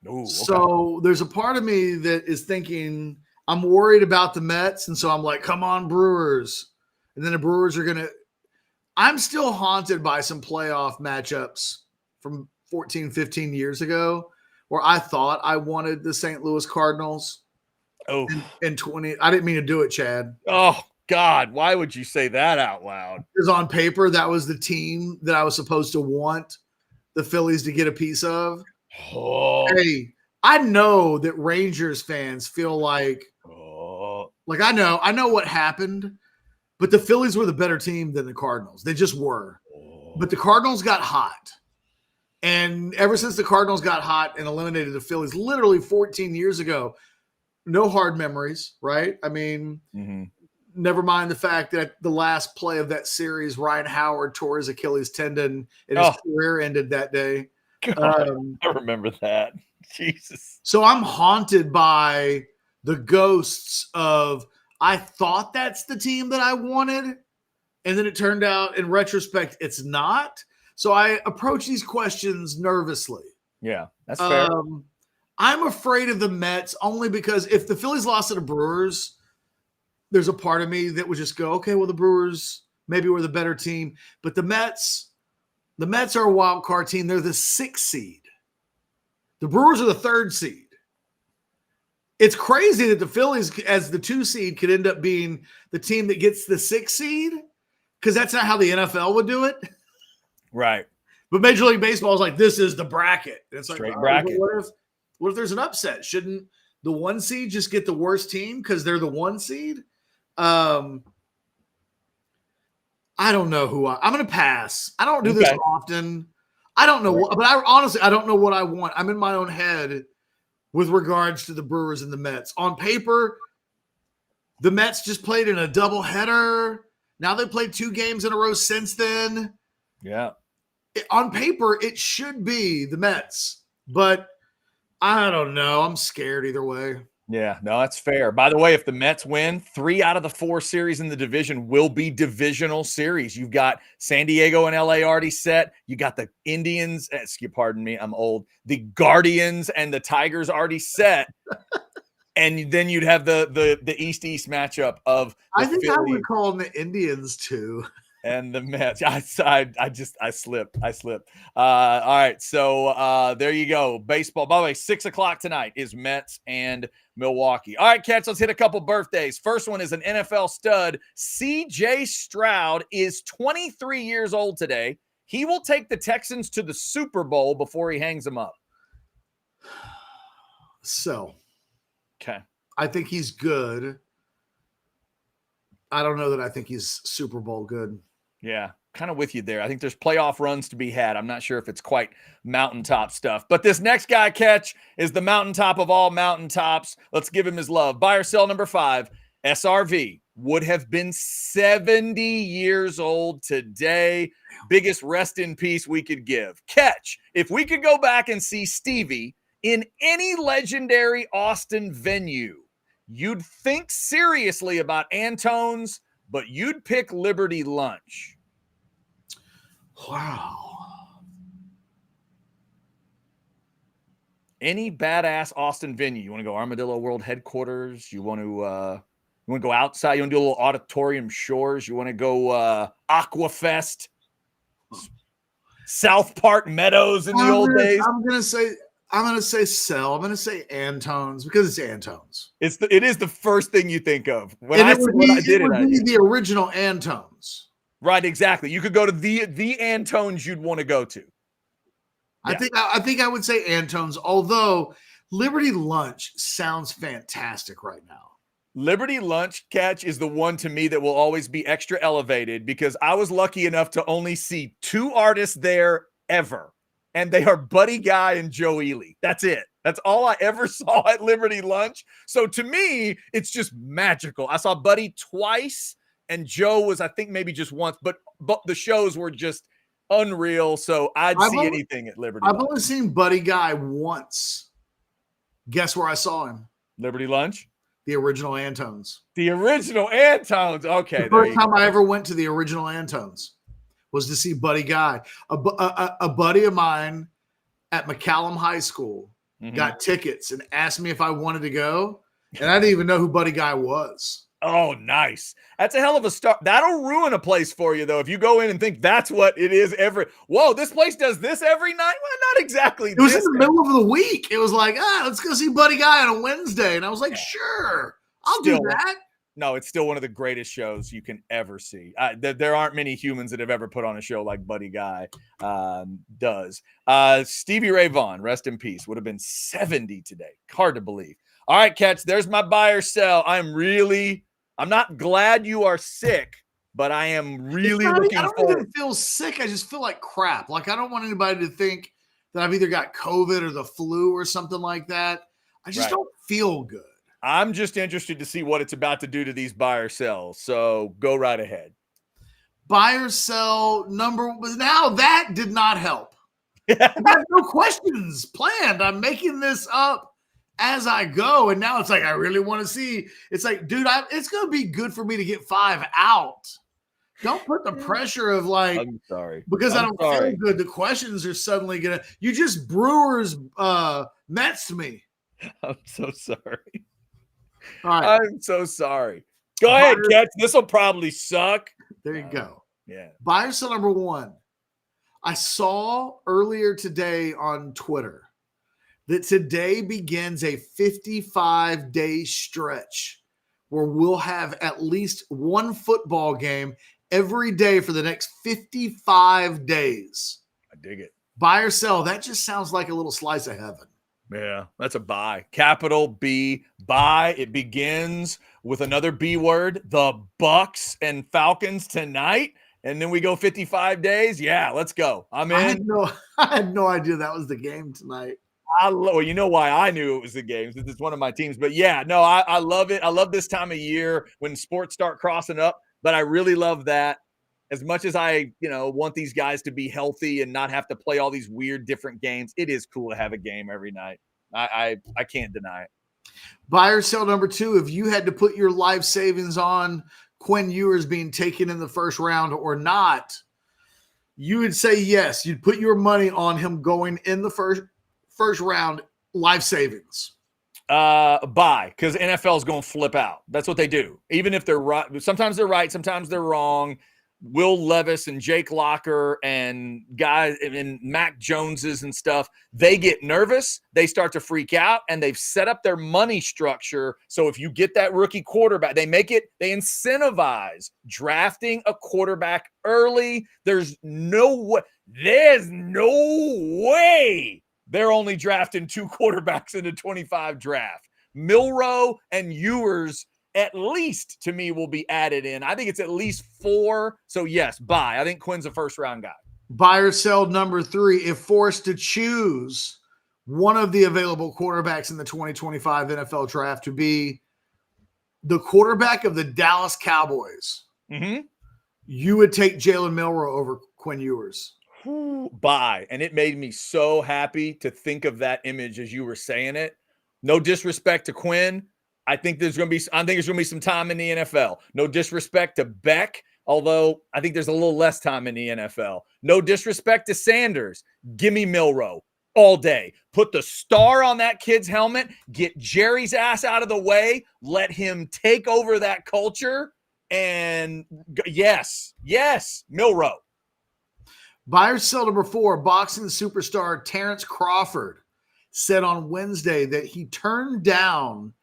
Ooh, okay. So there's a part of me that is thinking I'm worried about the Mets, and so I'm like, come on, Brewers. And then the Brewers are going to – I'm still haunted by some playoff matchups from 14, 15 years ago where I thought I wanted the St. Louis Cardinals in 20 – I didn't mean to do it, Chad. Oh, God, why would you say that out loud? Because on paper, that was the team that I was supposed to want the Phillies to get a piece of. Oh. Hey, I know that Rangers fans feel like I know what happened, but the Phillies were the better team than the Cardinals. They just were. But the Cardinals got hot. And ever since the Cardinals got hot and eliminated the Phillies literally 14 years ago, no hard memories, right? I mean, never mind the fact that the last play of that series, Ryan Howard tore his Achilles tendon and his career ended that day. God, I remember that. Jesus. So I'm haunted by the ghosts of I thought that's the team that I wanted, and then it turned out in retrospect it's not. So I approach these questions nervously. Yeah, that's fair. I'm afraid of the Mets only because if the Phillies lost to the Brewers, there's a part of me that would just go, okay, well, the Brewers maybe were the better team, but the Mets are a wild card team. They're the 6th seed. The Brewers are the 3rd seed. It's crazy that the Phillies, as the 2 seed, could end up being the team that gets the 6th seed because that's not how the NFL would do it. Right. But Major League Baseball is like, this is the bracket. And it's straight like, bracket. What if there's an upset? Shouldn't the 1 seed just get the worst team because they're the 1 seed? I don't know who I'm going to pass. I don't do this often. I don't know, but I don't know what I want. I'm in my own head with regards to the Brewers and the Mets. On paper, the Mets just played in a doubleheader. Now they played 2 games in a row since then. Yeah. On paper, it should be the Mets, but I don't know. I'm scared either way. Yeah, no, that's fair. By the way, if the Mets win, 3 out of the 4 series in the division will be divisional series. You've got San Diego and LA already set. You got the Indians, pardon me, I'm old. The Guardians and the Tigers already set. And then you'd have the East-East matchup of I think Philly, I would call them the Indians too. And the Mets. I slipped. All right. So there you go. Baseball. By the way, 6:00 tonight is Mets and Milwaukee. All right, Catch, let's hit a couple birthdays. First one is an NFL stud. C.J. Stroud is 23 years old today. He will take the Texans to the Super Bowl before he hangs them up. So. Okay. I think he's good. I don't know that I think he's Super Bowl good. Yeah, kind of with you there. I think there's playoff runs to be had. I'm not sure if it's quite mountaintop stuff. But this next guy, Catch, is the mountaintop of all mountaintops. Let's give him his love. Buy or sell number 5, SRV, would have been 70 years old today. Biggest rest in peace we could give. Catch, if we could go back and see Stevie in any legendary Austin venue, you'd think seriously about Antone's, but you'd pick Liberty Lunch. Wow. Any badass Austin venue. You want to go Armadillo World Headquarters? You want to go outside? You want to do a little Auditorium Shores? You want to go Aquafest? South Park Meadows in the old days? I'm gonna say sell. I'm gonna say Antone's because it's Antone's. It is the first thing you think of when and I it would be the original Antone's. Right, exactly. You could go to the Antone's you'd want to go to. Yeah. I think I would say Antone's, although Liberty Lunch sounds fantastic right now. Liberty Lunch, Catch, is the one to me that will always be extra elevated because I was lucky enough to only see 2 artists there ever. And they are Buddy Guy and Joe Ely. That's it. That's all I ever saw at Liberty Lunch. So to me, it's just magical. I saw Buddy twice and Joe was, I think, maybe just once, but the shows were just unreal. So I'd see anything at Liberty Lunch. I've only seen Buddy Guy once. Guess where I saw him? Liberty Lunch? The original Antone's. The original Antone's. Okay. The first time I ever went to the original Antone's was to see Buddy Guy. A buddy of mine at McCallum High School got tickets and asked me if I wanted to go, and I didn't even know who Buddy Guy was. Oh, nice. That's a hell of a start. That'll ruin a place for you, though, if you go in and think that's what it is whoa, this place does this every night? Well, not exactly. It was in the middle of the week. It was like, let's go see Buddy Guy on a Wednesday. And I was like, sure, I'll do that. No, it's still one of the greatest shows you can ever see. There aren't many humans that have ever put on a show like Buddy Guy does. Stevie Ray Vaughan, rest in peace, would have been 70 today. Hard to believe. All right, Catch, there's my buy or sell. I'm not glad you are sick, but I am really looking forward. I don't even feel sick. I just feel like crap. Like, I don't want anybody to think that I've either got COVID or the flu or something like that. I just don't feel good. I'm just interested to see what it's about to do to these buy or sells. So go right ahead. Buy or sell now that did not help. I have no questions planned. I'm making this up as I go. And now it's like, I really want to see. It's like, dude, it's going to be good for me to get 5 out. Don't put the pressure of like, I'm sorry. Because I don't feel good. The questions are suddenly going to, you just Brewers Mets me. I'm so sorry. All right. I'm so sorry. Go ahead, Catch. This will probably suck. There you go. Yeah. Buy or sell number 1. I saw earlier today on Twitter that today begins a 55-day stretch where we'll have at least one football game every day for the next 55 days. I dig it. Buy or sell, that just sounds like a little slice of heaven. Yeah, that's a buy. Capital B, buy. It begins with another B word, the Bucks and Falcons tonight. And then we go 55 days. Yeah, let's go. I'm in. I had no idea that was the game tonight. Well, you know why I knew it was the game, since it's one of my teams. But yeah, no, I love it. I love this time of year when sports start crossing up. But I really love that. As much as I, want these guys to be healthy and not have to play all these weird different games, it is cool to have a game every night. I can't deny it. Buy or sell number 2, if you had to put your life savings on Quinn Ewers being taken in the first round or not, you would say yes. You'd put your money on him going in the first round, life savings. Buy, because NFL is going to flip out. That's what they do. Even if they're right, sometimes they're right, sometimes they're wrong. Will Levis and Jake Locker and guys and Mac Joneses and stuff, they get nervous, they start to freak out, and they've set up their money structure. So if you get that rookie quarterback, they incentivize drafting a quarterback early. There's no way they're only drafting 2 quarterbacks in the 25 draft. Milroe and Ewers, at least to me, will be added in. I think it's at least 4. So yes, buy. I think Quinn's a first-round guy. Buy or sell number 3, if forced to choose one of the available quarterbacks in the 2025 NFL draft to be the quarterback of the Dallas Cowboys, you would take Jalen Milroe over Quinn Ewers. Buy. And it made me so happy to think of that image as you were saying it. No disrespect to Quinn. I think there's going to be some time in the NFL. No disrespect to Beck, although I think there's a little less time in the NFL. No disrespect to Sanders. Give me Milroe all day. Put the star on that kid's helmet. Get Jerry's ass out of the way. Let him take over that culture. And yes, Milroe. Buy or sell number 4, boxing superstar Terrence Crawford said on Wednesday that he turned down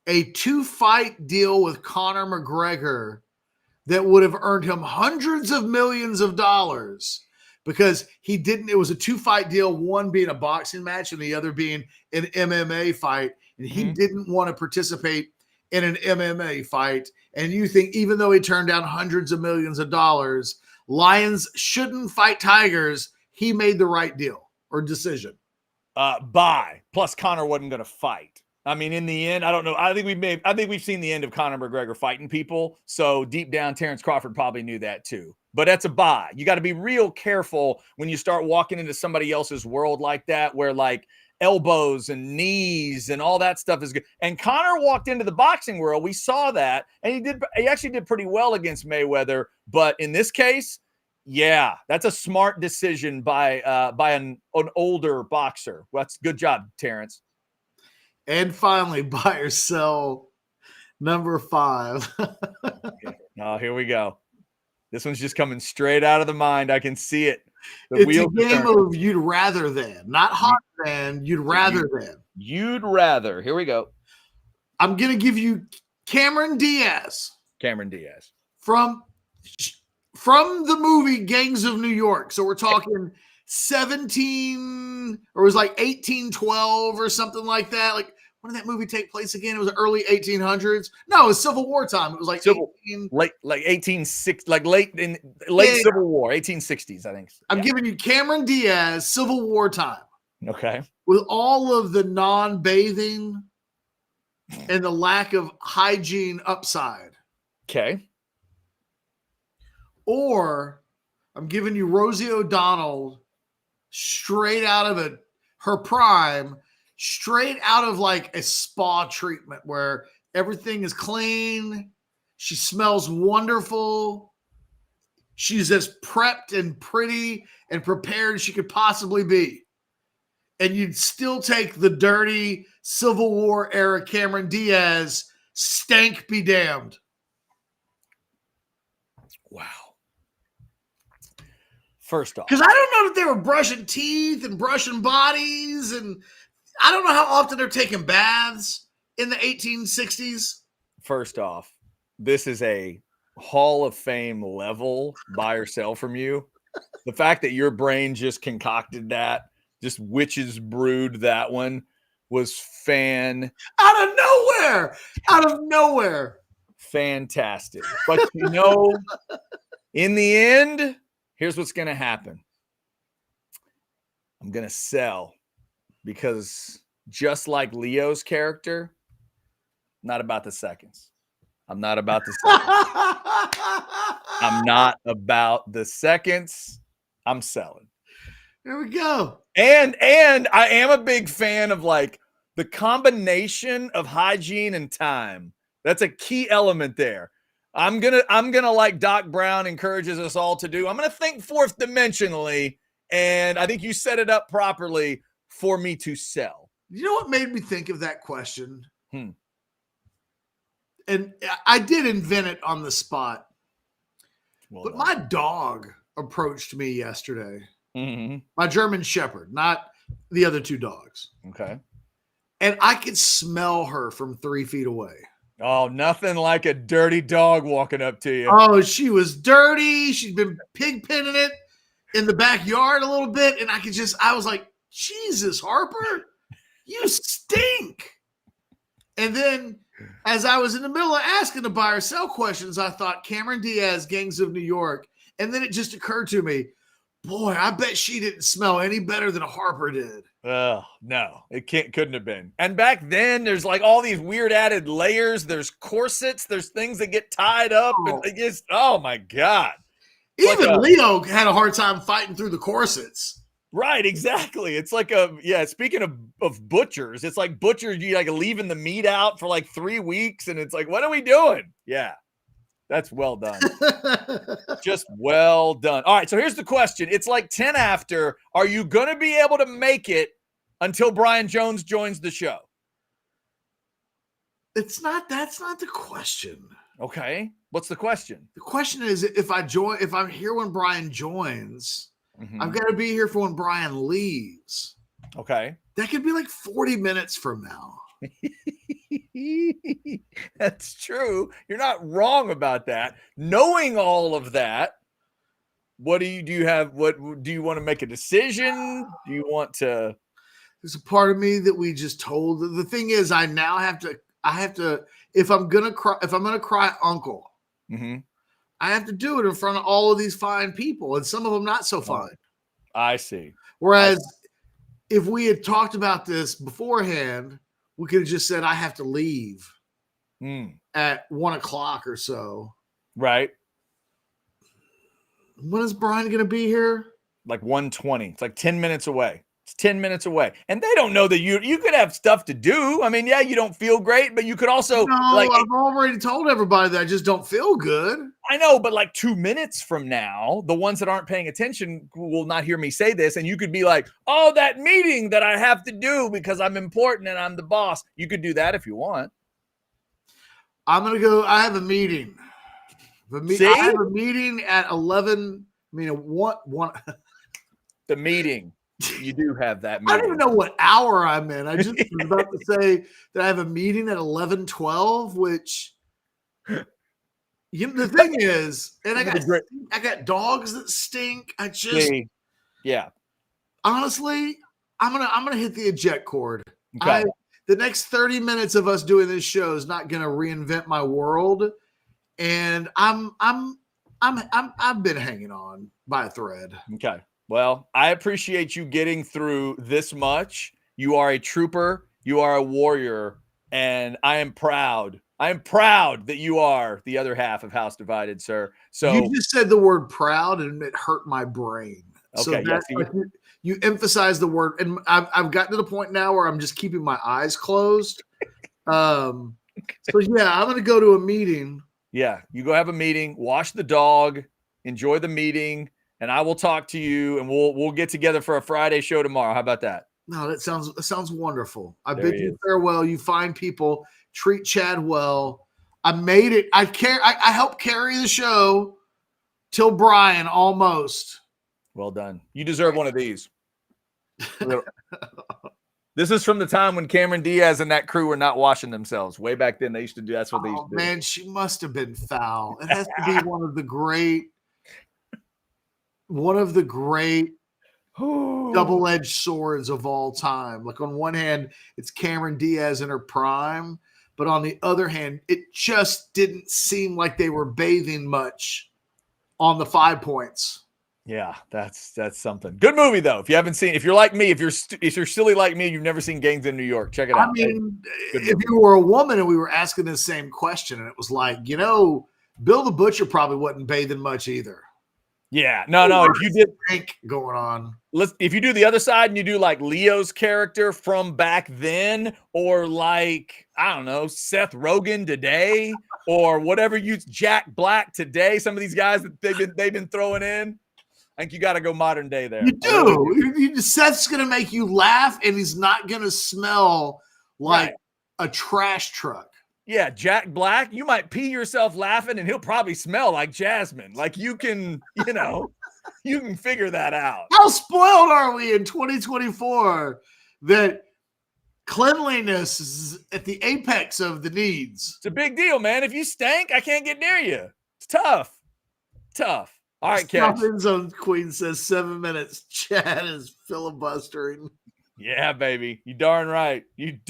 a 2-fight deal with Conor McGregor that would have earned him hundreds of millions of dollars because it was a 2-fight deal, one being a boxing match and the other being an MMA fight. And he didn't want to participate in an MMA fight. And you think, even though he turned down hundreds of millions of dollars, lions shouldn't fight tigers. He made the right deal or decision. Buy. Plus Conor wasn't going to fight. I mean, in the end, I don't know. I think we've seen the end of Conor McGregor fighting people. So deep down, Terrence Crawford probably knew that too. But that's a buy. You got to be real careful when you start walking into somebody else's world like that, where like elbows and knees and all that stuff is good. And Conor walked into the boxing world. We saw that, and he actually did pretty well against Mayweather. But in this case, Yeah, that's a smart decision by an older boxer. That's good job, Terrence. And finally, buy or sell number 5. Oh, here we go. This one's just coming straight out of the mind. I can see it. It's a game of you'd rather than, not hot than, you'd rather than. You'd rather. Here we go. I'm going to give you Cameron Diaz. Cameron Diaz. From the movie Gangs of New York. So we're talking 17, or it was like 1812 or something like that. Like, when did that movie take place again? It was early 1800s. No, it was Civil War time. It was like late 1860, like late Civil War, 1860s, I think. I'm giving you Cameron Diaz, Civil War time. Okay. With all of the non-bathing and the lack of hygiene upside. Okay. Or I'm giving you Rosie O'Donnell straight out of her prime, straight out of like a spa treatment where everything is clean. She smells wonderful. She's as prepped and pretty and prepared as she could possibly be. And you'd still take the dirty Civil War era Cameron Diaz, stank be damned. Wow. First off, because I don't know that they were brushing teeth and brushing bodies, and I don't know how often they're taking baths in the 1860s. First off, this is a Hall of Fame level buy or sell from you. The fact that your brain just concocted that, just witches brewed that one, was out of nowhere. Fantastic. But you know, in the end, here's what's going to happen. I'm going to sell because just like Leo's character, not about the seconds. I'm not about the seconds. I'm not about the seconds. I'm selling. There we go. And I am a big fan of like the combination of hygiene and time. That's a key element there. I'm gonna like Doc Brown encourages us all to do. I'm gonna think fourth dimensionally, and I think you set it up properly for me to sell. You know what made me think of that question? And I did invent it on the spot. But my dog approached me yesterday. Mm-hmm. My German Shepherd, not the other two dogs. Okay. And I could smell her from 3 feet away. Oh, nothing like a dirty dog walking up to you. Oh, she was dirty. She'd been pig penning it in the backyard a little bit. And I was like, Jesus, Harper, you stink. And then as I was in the middle of asking the buy or sell questions, I thought Cameron Diaz, Gangs of New York. And then it just occurred to me, boy, I bet she didn't smell any better than Harper did. Oh, no, it couldn't have been. And back then, there's like all these weird added layers. There's corsets. There's things that get tied up. Oh, and just, oh my God. Even Leo had a hard time fighting through the corsets. Right, exactly. It's like speaking of butchers, it's like butchers, you like leaving the meat out for like 3 weeks. And it's like, what are we doing? Yeah, that's well done. Just well done. All right, so here's the question. It's like 10 after. Are you going to be able to make it until Brian Jones joins the show? That's not the question. Okay. What's the question? The question is if I'm here when Brian joins, I've got to be here for when Brian leaves. Okay. That could be like 40 minutes from now. That's true. You're not wrong about that. Knowing all of that, what do you want to make a decision? Do you want to? There's a part of me that we just told. The thing is, I have to, if I'm going to cry uncle, I have to do it in front of all of these fine people, and some of them not so fine. I see. Whereas if we had talked about this beforehand, we could have just said, I have to leave at 1:00 or so. Right. When is Brian going to be here? Like 1:20. It's like 10 minutes away. It's 10 minutes away. And they don't know that you could have stuff to do. I mean, yeah, you don't feel great, but you could also I've already told everybody that I just don't feel good. I know, but like 2 minutes from now, the ones that aren't paying attention will not hear me say this. And you could be like, oh, that meeting that I have to do because I'm important and I'm the boss. You could do that if you want. I'm going to go. I have a meeting. I have a meeting at 11. I mean, one. The meeting. You do have that meeting. I don't even know what hour I'm in. I just was about to say that I have a meeting at 11:12, which the thing is, and I got dogs that stink. I just honestly, I'm gonna hit the eject cord. Okay. The next 30 minutes of us doing this show is not gonna reinvent my world, and I've been hanging on by a thread. Okay. Well, I appreciate you getting through this much. You are a trooper. You are a warrior. And I am proud. I am proud that you are the other half of House Divided, sir. So you just said the word proud and it hurt my brain. Okay. So you emphasize the word. And I've gotten to the point now where I'm just keeping my eyes closed. So, yeah, I'm going to go to a meeting. Yeah. You go have a meeting. Wash the dog. Enjoy the meeting. And I will talk to you, and we'll get together for a Friday show tomorrow. How about that? No, that sounds wonderful. I bid you farewell. You find people, treat Chad well. I made it. I helped carry the show till Brian almost. Well done. You deserve one of these. This is from the time when Cameron Diaz and that crew were not washing themselves. Way back then, they used to do. That's what they used to do. Man, she must have been foul. It has to be one of the great double-edged swords of all time. Like on one hand, it's Cameron Diaz in her prime, but on the other hand, it just didn't seem like they were bathing much on the 5 points. Yeah, that's something. Good movie though. If you haven't seen, if you're like me, if you're silly like me, you've never seen Gangs in New York, check it out. I mean, if you were a woman and we were asking the same question, and it was like, Bill the Butcher probably wasn't bathing much either. Yeah, no. If you did going on, if you do the other side and you do like Leo's character from back then, or like I don't know Seth Rogen today, or whatever Jack Black today, some of these guys that they've been throwing in, I think you got to go modern day there. You do. Seth's gonna make you laugh, and he's not gonna smell like a trash truck. Yeah, Jack Black, you might pee yourself laughing and he'll probably smell like jasmine. Like you can figure that out. How spoiled are we in 2024 that cleanliness is at the apex of the needs? It's a big deal, man. If you stank, I can't get near you. It's tough. All right, Catch. Zone Queen says 7 minutes. Chad is filibustering. Yeah, baby. You darn right. We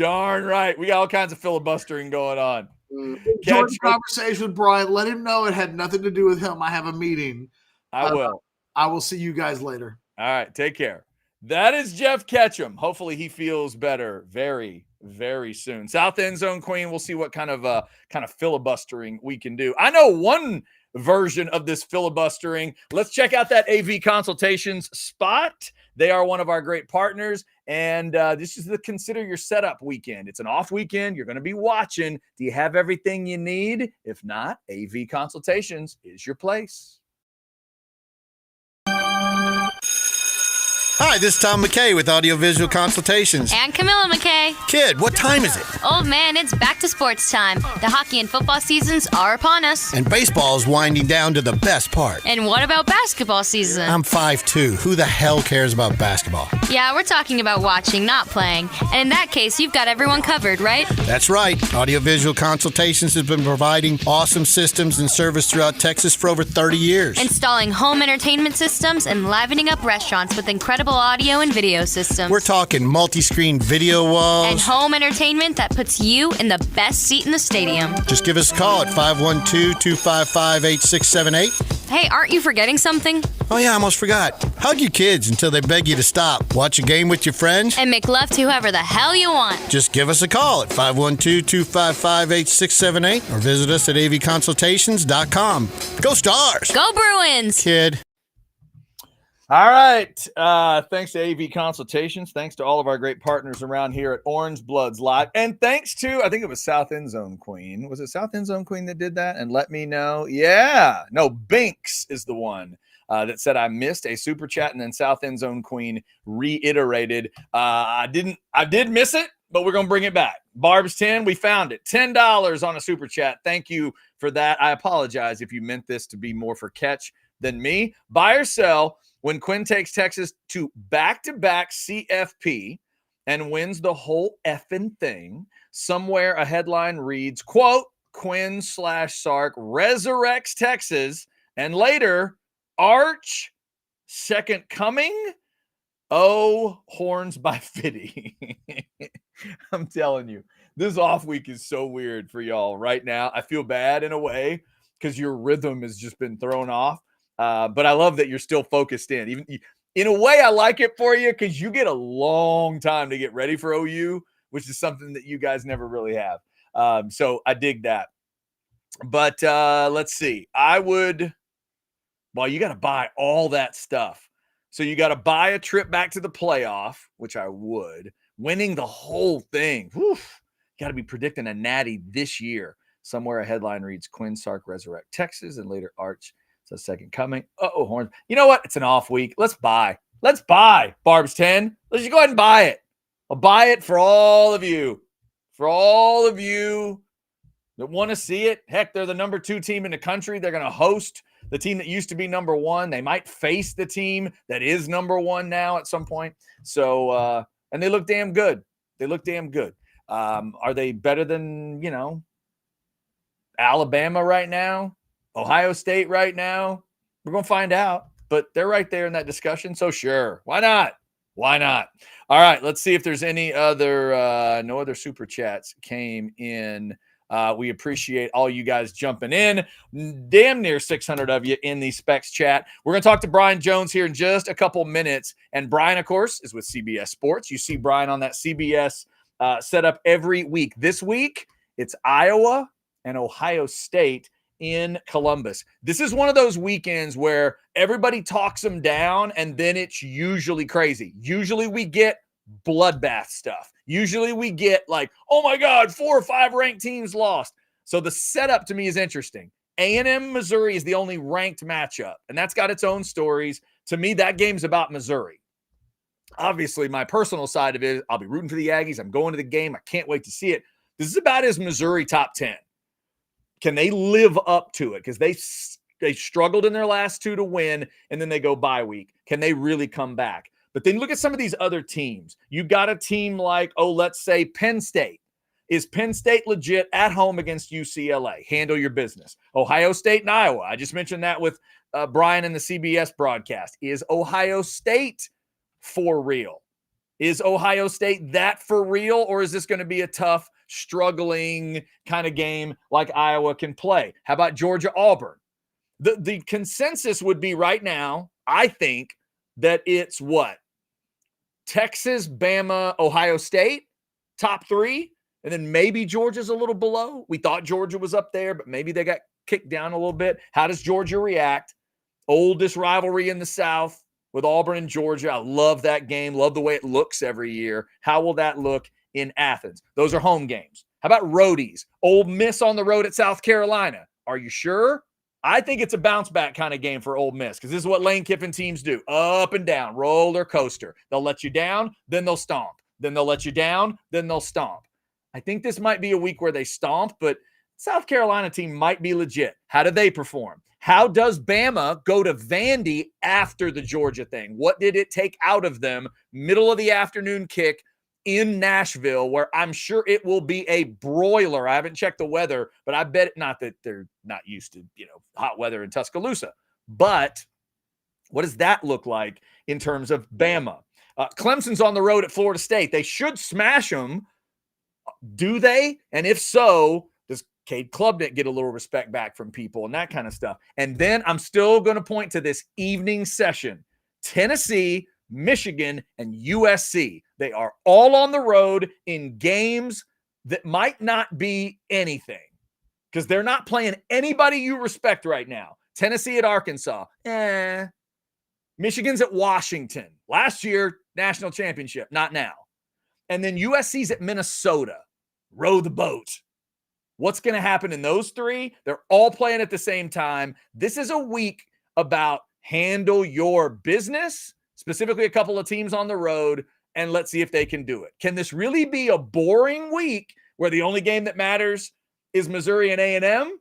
got all kinds of filibustering going on. Enjoy the conversation with Brian. Let him know it had nothing to do with him. I have a meeting. I will. I will see you guys later. All right. Take care. That is Jeff Ketchum. Hopefully he feels better very, very soon. South End Zone Queen. We'll see what kind of filibustering we can do. I know one version of this filibustering. Let's check out that AV Consultations spot. They are one of our great partners, and this is the Consider Your Setup weekend. It's an off weekend. You're going to be watching. Do you have everything you need? If not, AV Consultations is your place. Hi, this is Tom McKay with Audiovisual Consultations. And Camilla McKay. Kid, what time is it? Old man, it's back to sports time. The hockey and football seasons are upon us. And baseball is winding down to the best part. And what about basketball season? I'm 5'2". Who the hell cares about basketball? Yeah, we're talking about watching, not playing. And in that case, you've got everyone covered, right? That's right. Audiovisual Consultations has been providing awesome systems and service throughout Texas for over 30 years. Installing home entertainment systems and livening up restaurants with incredible audio and video systems. We're talking multi-screen video walls. And home entertainment that puts you in the best seat in the stadium. Just give us a call at 512-255-8678. Hey, aren't you forgetting something? Oh yeah, I almost forgot. Hug your kids until they beg you to stop. Watch a game with your friends. And make love to whoever the hell you want. Just give us a call at 512-255-8678 or visit us at avconsultations.com. Go Stars! Go Bruins! Kid. All right. Thanks to AV Consultations. Thanks to all of our great partners around here at Orange Bloods Live. And thanks to, I think it was South End Zone Queen. Was it South End Zone Queen that did that? And let me know. Yeah. No, Binks is the one that said I missed a super chat. And then South End Zone Queen reiterated. I did miss it, but we're going to bring it back. Barb's 10, we found it. $10 on a super chat. Thank you for that. I apologize if you meant this to be more for Catch than me. Buy or sell when Quinn takes Texas to back-to-back CFP and wins the whole effing thing. Somewhere a headline reads, quote, Quinn/Sark resurrects Texas, and later, Arch second coming. Oh, horns by Fitty. I'm telling you, this off week is so weird for y'all right now. I feel bad in a way because your rhythm has just been thrown off. But I love that you're still focused in. Even in a way, I like it for you because you get a long time to get ready for OU, which is something that you guys never really have. So I dig that. But let's see. You got to buy all that stuff. So you got to buy a trip back to the playoff, which I would. Winning the whole thing. Got to be predicting a natty this year. Somewhere a headline reads, Quinn Sark resurrect Texas, and later Arch. So second coming. Oh, horns. You know what? It's an off week. Let's buy. Barb's 10. Let's just go ahead and buy it. I'll buy it for all of you. For all of you that want to see it. Heck, they're the number 2 team in the country. They're going to host the team that used to be number 1. They might face the team that is number 1 now at some point. So, and they look damn good. Are they better than, Alabama right now? Ohio State right now? We're going to find out, but they're right there in that discussion. So sure. Why not? All right. Let's see if there's any other, no other super chats came in. We appreciate all you guys jumping in. Damn near 600 of you in the Specs chat. We're going to talk to Brian Jones here in just a couple minutes. And Brian, of course, is with CBS Sports. You see Brian on that CBS setup every week. This week, it's Iowa and Ohio State in Columbus. This is one of those weekends where everybody talks them down, and then it's usually crazy. Usually we get bloodbath stuff. Usually we get like, oh my God, 4 or 5 ranked teams lost. So the setup to me is interesting. A&M Missouri is the only ranked matchup, and that's got its own stories. To me, that game's about Missouri. Obviously, my personal side of it, I'll be rooting for the Aggies. I'm going to the game. I can't wait to see it. This is about is Missouri top 10. Can they live up to it? Because they struggled in their last 2 to win, and then they go bye week. Can they really come back? But then look at some of these other teams. You got a team like, let's say Penn State. Is Penn State legit at home against UCLA? Handle your business. Ohio State and Iowa. I just mentioned that with Brian in the CBS broadcast. Is Ohio State for real? Is Ohio State that for real? Or is this going to be a tough, struggling kind of game like Iowa can play? How about Georgia-Auburn? The consensus would be right now, I think, that it's what? Texas, Bama, Ohio State, top 3, and then maybe Georgia's a little below. We thought Georgia was up there, but maybe they got kicked down a little bit. How does Georgia react? Oldest rivalry in the South with Auburn and Georgia. I love that game. Love the way it looks every year. How will that look in Athens? Those are home games. How about roadies? Ole Miss on the road at South Carolina. Are you sure? I think it's a bounce back kind of game for Ole Miss because this is what Lane Kiffin teams do. Up and down, roller coaster. They'll let you down, then they'll stomp. Then they'll let you down, then they'll stomp. I think this might be a week where they stomp, but South Carolina team might be legit. How do they perform? How does Bama go to Vandy after the Georgia thing? What did it take out of them? Middle of the afternoon kick in Nashville, where I'm sure it will be a broiler. I haven't checked the weather, but I bet not that they're not used to, hot weather in Tuscaloosa. But what does that look like in terms of Bama? Clemson's on the road at Florida State. They should smash them. Do they? And if so, does Cade Klubnik get a little respect back from people and that kind of stuff? And then I'm still going to point to this evening session. Tennessee, Michigan, and USC. They are all on the road in games that might not be anything because they're not playing anybody you respect right now. Tennessee at Arkansas. Michigan's at Washington. Last year, national championship, not now. And then USC's at Minnesota. Row the boat. What's going to happen in those three? They're all playing at the same time. This is a week about handle your business, specifically a couple of teams on the road, and let's see if they can do it. Can this really be a boring week where the only game that matters is Missouri and A&M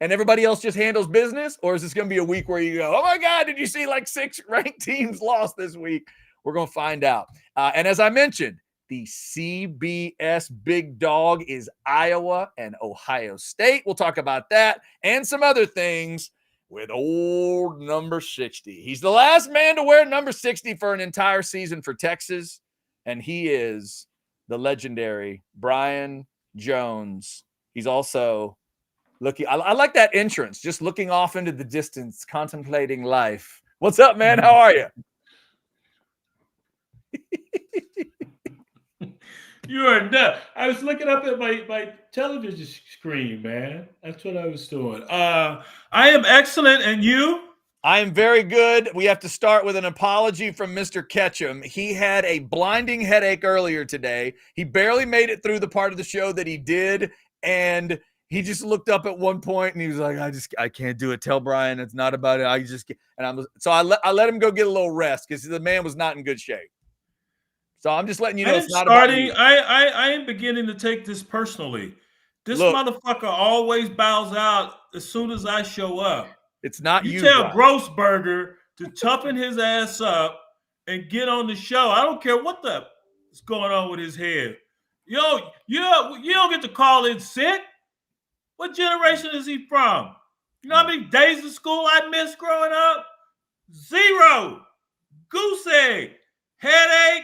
and everybody else just handles business? Or is this going to be a week where you go, oh my God, did you see like 6 ranked teams lost this week? We're going to find out. And as I mentioned, the CBS big dog is Iowa and Ohio State. We'll talk about that and some other things with old number 60. He's the last man to wear number 60 for an entire season for Texas, and he is the legendary Brian Jones. He's also looking – I like that entrance, just looking off into the distance, contemplating life. What's up, man? How are you? You are nuts. I was looking up at my television screen, man. That's what I was doing. I am excellent, and you? I am very good. We have to start with an apology from Mr. Ketchum. He had a blinding headache earlier today. He barely made it through the part of the show that he did, and he just looked up at one point and he was like, I can't do it. Tell Brian it's not about it. I let him go get a little rest because the man was not in good shape. So I'm just letting you know it's not about you. I am beginning to take this personally. This motherfucker always bows out as soon as I show up. It's not you. You tell Grossberger to toughen his ass up and get on the show. I don't care what is going on with his head. Yo, you don't get to call in sick. What generation is he from? You know how many days of school I missed growing up? 0. Goose egg. Headache.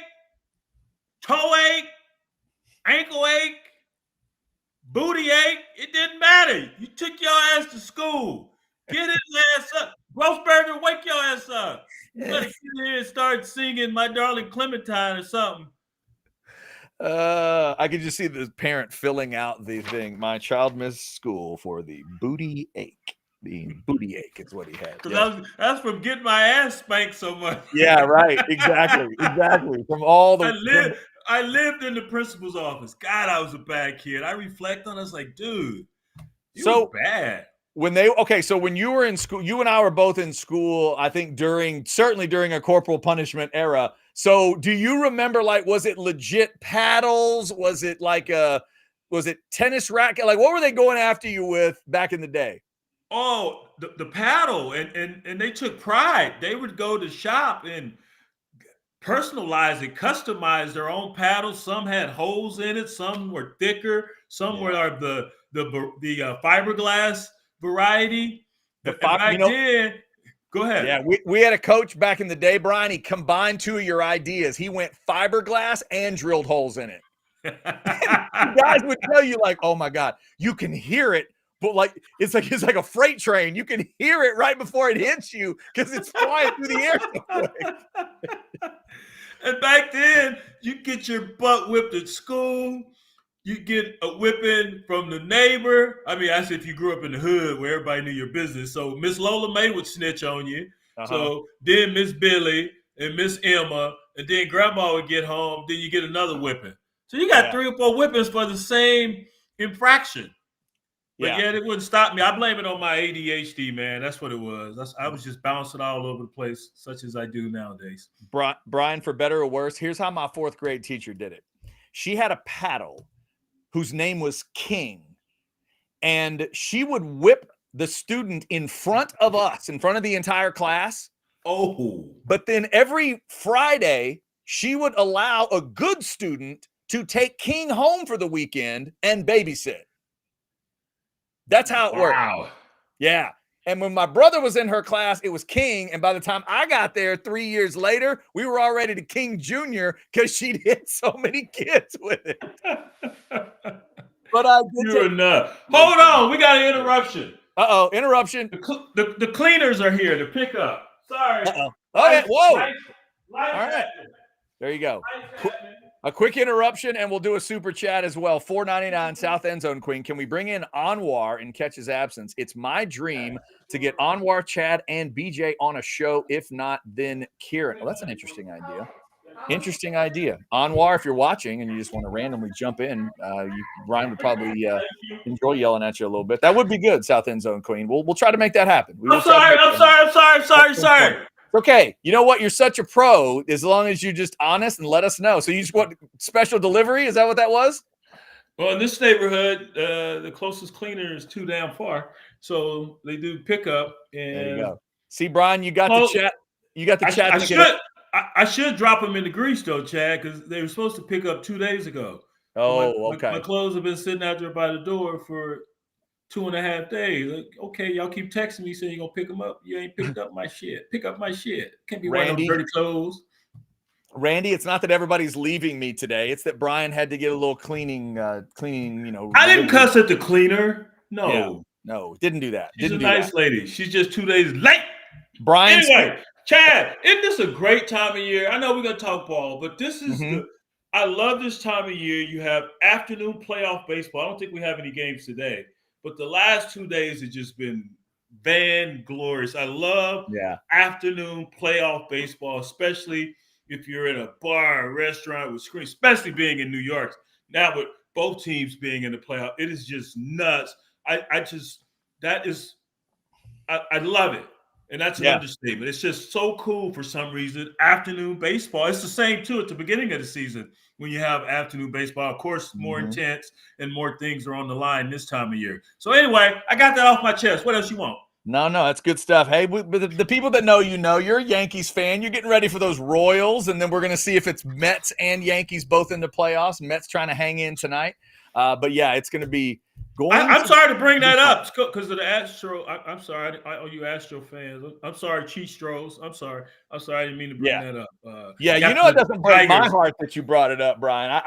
Toe ache, ankle ache, booty ache, it didn't matter. You took your ass to school. Get his ass up. Grossberger, wake your ass up. You better get in here and start singing My Darling Clementine or something. I could just see the parent filling out the thing. My child missed school for the booty ache. The booty ache is what he had. That's from getting my ass spanked so much. Yeah, right. Exactly. From all the... I lived in the principal's office. God, I was a bad kid. I reflect on it. I was like, dude, you were bad. So when you were in school, you and I were both in school, I think certainly during a corporal punishment era. So do you remember, like, was it legit paddles? Was it tennis racket? Like, what were they going after you with back in the day? Oh, the paddle. And they took pride. They would go to shop and personalize it, customize their own paddles. Some had holes in it. Some were thicker. Some were the fiberglass variety. Go ahead. Yeah, we had a coach back in the day, Brian. He combined 2 of your ideas. He went fiberglass and drilled holes in it. Guys would tell you, like, oh my God, you can hear it, but it's like a freight train. You can hear it right before it hits you because it's flying through the air so quick. And back then, you get your butt whipped at school. You get a whipping from the neighbor. I mean, that's if you grew up in the hood where everybody knew your business. So Miss Lola Mae would snitch on you. Uh-huh. So then Miss Billy and Miss Emma, and then Grandma would get home. Then you get another whipping. So you got 3 or 4 whippings for the same infraction. But it wouldn't stop me. I blame it on my ADHD, man. That's what it was. I was just bouncing all over the place, such as I do nowadays. Brian, for better or worse, here's how my 4th grade teacher did it. She had a paddle whose name was King, and she would whip the student in front of us, in front of the entire class. Oh. But then every Friday, she would allow a good student to take King home for the weekend and babysit. That's how it worked. Wow. Yeah. And when my brother was in her class, it was King. And by the time I got there 3 years later, we were already to King Jr. because she'd hit so many kids with it. But you're enough. Hold on. We got an interruption. Uh-oh. Interruption. The cleaners are here to pick up. Sorry. Uh-oh. Okay. Whoa. All right. There you go. A quick interruption, and we'll do a super chat as well. $4.99 South End Zone Queen. Can we bring in Anwar in Catch's absence? It's my dream to get Anwar, Chad, and BJ on a show. If not, then Kieran. Well, that's an interesting idea. Interesting idea. Anwar, if you're watching and you just want to randomly jump in, Ryan would probably enjoy yelling at you a little bit. That would be good, South End Zone Queen. We'll try to make that happen. I'm sorry. Okay, you know what? You're such a pro as long as you're just honest and let us know. So you just want special delivery? Is that what that was? Well, in this neighborhood, the closest cleaner is too damn far, so they do pickup. And there you go. See, Brian, you got the chat. You got the chat. I should drop them in the grease though, Chad, because they were supposed to pick up 2 days ago. Oh, okay. My clothes have been sitting out there by the door for 2.5 days. Like, okay, y'all keep texting me saying you're gonna pick them up. You ain't picked up my shit. Pick up my shit. Can't be wearing them dirty clothes. Randy, it's not that everybody's leaving me today. It's that Brian had to get a little cleaning. I didn't cuss at the cleaner. No, yeah, no, didn't do that. She's a nice lady. She's just 2 days late. Brian, anyway, Chad, isn't this a great time of year? I know we're gonna talk ball, but this is I love this time of year. You have afternoon playoff baseball. I don't think we have any games today. But the last 2 days have just been glorious. I love afternoon playoff baseball, especially if you're in a bar or restaurant with screens, especially being in New York. Now with both teams being in the playoff, it is just nuts. I love it. And that's an understatement. It's just so cool for some reason. Afternoon baseball. It's the same, too, at the beginning of the season when you have afternoon baseball. Of course, more intense and more things are on the line this time of year. So anyway, I got that off my chest. What else you want? No, that's good stuff. Hey, the people that know you're a Yankees fan. You're getting ready for those Royals, and then we're going to see if it's Mets and Yankees both in the playoffs. Mets trying to hang in tonight. But, yeah, it's going to be – I'm sorry to bring that up because of the Astro. I'm sorry, you Astro fans. I'm sorry, Cheestros. I'm sorry. I didn't mean to bring that up. It doesn't break my heart that you brought it up, Brian.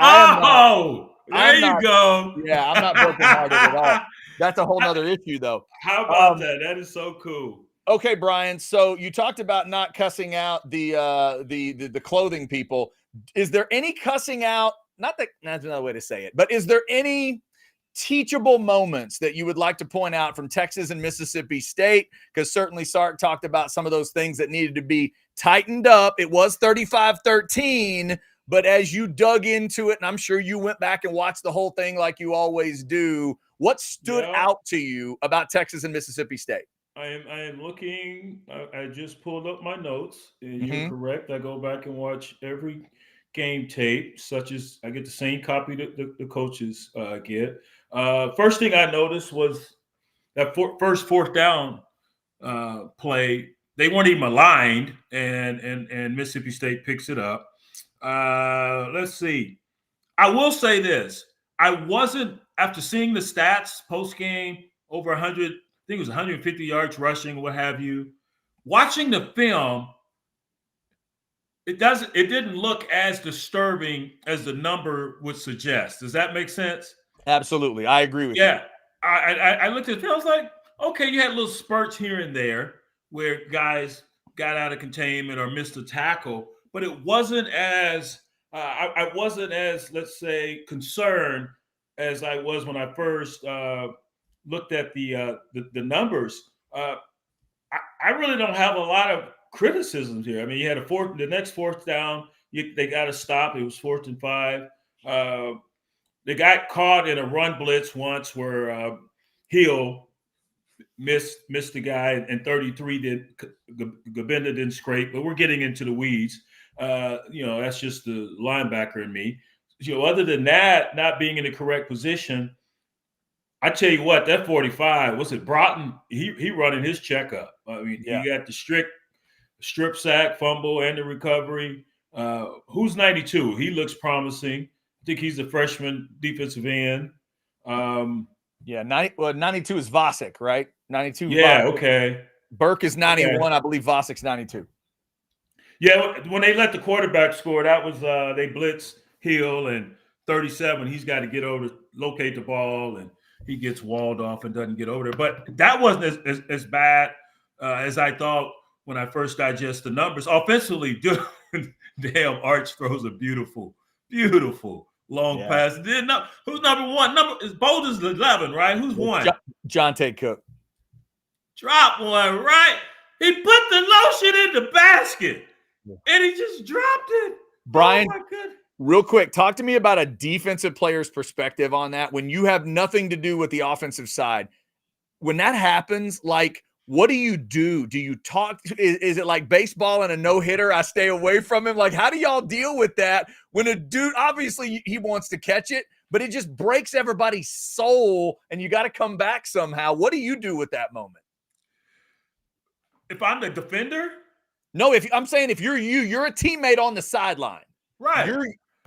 There you go. Yeah, I'm not brokenhearted at all. That's a whole nother issue, though. How about that? That is so cool. Okay, Brian. So you talked about not cussing out the clothing people. Is there any cussing out? That's another way to say it. But is there any teachable moments that you would like to point out from Texas and Mississippi State? Because certainly Sark talked about some of those things that needed to be tightened up. It was 35-13, but as you dug into it, and I'm sure you went back and watched the whole thing like you always do, what stood out to you about Texas and Mississippi State? I am looking. I just pulled up my notes, and you're correct. I go back and watch every game tape, such as I get the same copy that the coaches get. First thing I noticed was that first fourth down play. They weren't even aligned, and Mississippi State picks it up. Let's see. I will say this. I wasn't, after seeing the stats post-game, over 100, I think it was 150 yards rushing, what have you. Watching the film, it didn't look as disturbing as the number would suggest. Does that make sense? Absolutely. I agree with you. Yeah. I looked at the film. I was like, okay, you had little spurts here and there where guys got out of containment or missed a tackle, but it wasn't as I wasn't as, let's say, concerned as I was when I first looked at the numbers. I really don't have a lot of criticisms here. I mean, you had the next fourth down, they got to stop. It was 4th and 5. They got caught in a run blitz once where Hill missed the guy, and 33 Gabenda didn't scrape, but we're getting into the weeds. That's just the linebacker in me. Other than that, not being in the correct position, I tell you what, that 45, was it Broughton? He running his checkup. I mean, he got the strip sack, fumble, and the recovery. Who's 92? He looks promising. I think he's a freshman defensive end. 92 is Vasek, right? 92. Yeah, Vasek. okay. Burke is 91. Okay. I believe Vasek's 92. Yeah, when they let the quarterback score, that was they blitzed Hill, and 37, he's got to get over to locate the ball, and he gets walled off and doesn't get over there. But that wasn't as bad as I thought when I first digest the numbers. Offensively, damn, Arch throws a beautiful Beautiful long pass. Then who's number one? Is Bolden's 11, right? Who's one? Jahdae Cook. Drop one, right? He put the lotion in the basket, and he just dropped it. Brian, oh my goodness. Real quick, talk to me about a defensive player's perspective on that when you have nothing to do with the offensive side. When that happens, like, what do you do? Do you talk? Is it like baseball and a no-hitter? I stay away from him. Like, how do y'all deal with that when a dude, obviously he wants to catch it, but it just breaks everybody's soul and you got to come back somehow? What do you do with that moment? If I'm the defender? No, I'm saying if you're a teammate on the sideline. Right.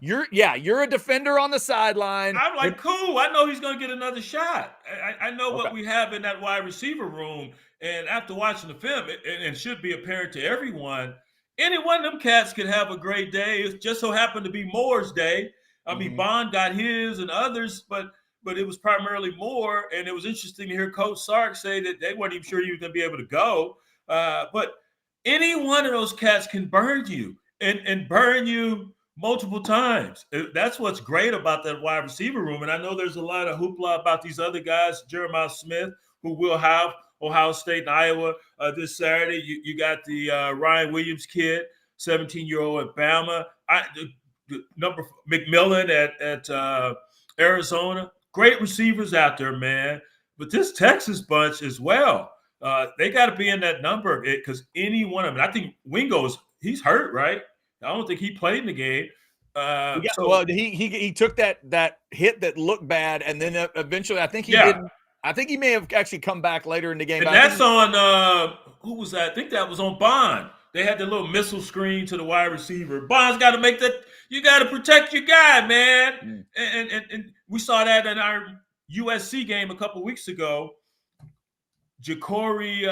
You're a defender on the sideline. I'm like, cool. I know he's going to get another shot. I know what we have in that wide receiver room. And after watching the film, it should be apparent to everyone, any one of them cats could have a great day. It just so happened to be Moore's day. I mean, Bond got his and others, but it was primarily Moore. And it was interesting to hear Coach Sark say that they weren't even sure he was going to be able to go. But any one of those cats can burn you and burn you multiple times. That's what's great about that wide receiver room. And I know there's a lot of hoopla about these other guys, Jeremiah Smith, who will have Ohio State and Iowa this Saturday. You got the Ryan Williams kid, 17-year-old at Bama. The number McMillan at Arizona. Great receivers out there, man. But this Texas bunch as well. They got to be in that number because any one of them. I think Wingo's he's hurt, right? I don't think he played in the game. He took that hit that looked bad, and then eventually I think he didn't. I think he may have actually come back later in the game. And that's on who was that? I think that was on Bond. They had the little missile screen to the wide receiver. Bond's got to make that. You got to protect your guy, man. And we saw that in our USC game a couple weeks ago. Jacoby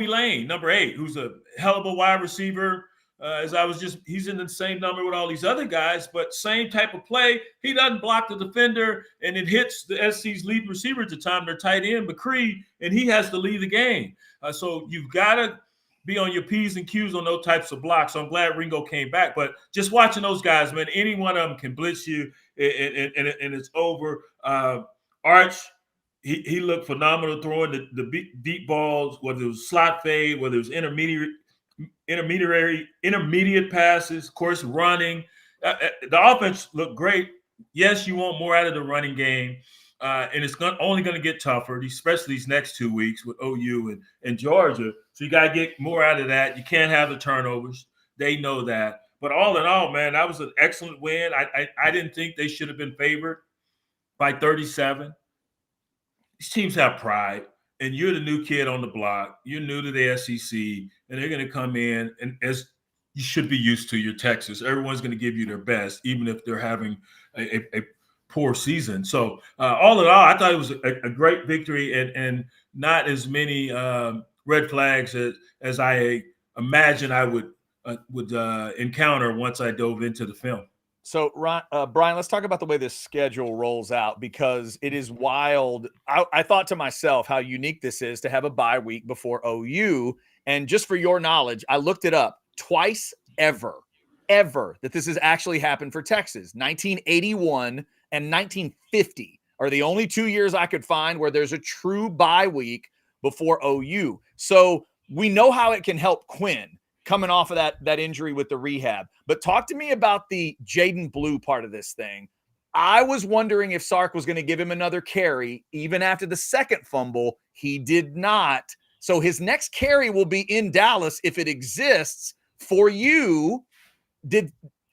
Lane, number 8, who's a hell of a wide receiver. He's in the same number with all these other guys, but same type of play. He doesn't block the defender, and it hits the SC's lead receiver at the time, their tight end, McCree, and he has to lead the game. So you've got to be on your P's and Q's on those types of blocks. So I'm glad Ringo came back. But just watching those guys, man, any one of them can blitz you, and it's over. Arch, he looked phenomenal throwing the deep balls, whether it was slot fade, whether it was intermediate passes, of course, running. The offense looked great. Yes, you want more out of the running game, and it's only going to get tougher, especially these next 2 weeks with OU and Georgia. So you got to get more out of that. You can't have the turnovers. They know that. But all in all, man, that was an excellent win. I didn't think they should have been favored by 37. These teams have pride. And you're the new kid on the block. You're new to the SEC, and they're going to come in, and as you should be used to, your Texas. Everyone's going to give you their best, even if they're having a poor season. So all in all, I thought it was a great victory and not as many red flags as I imagine I would encounter once I dove into the film. So, Brian, let's talk about the way this schedule rolls out because it is wild. I thought to myself how unique this is to have a bye week before OU. And just for your knowledge, I looked it up twice ever that this has actually happened for Texas. 1981 and 1950 are the only 2 years I could find where there's a true bye week before OU. So we know how it can help Quinn coming off of that injury with the rehab. But talk to me about the Jaden Blue part of this thing. I was wondering if Sark was going to give him another carry even after the second fumble. He did not. So his next carry will be in Dallas if it exists for you.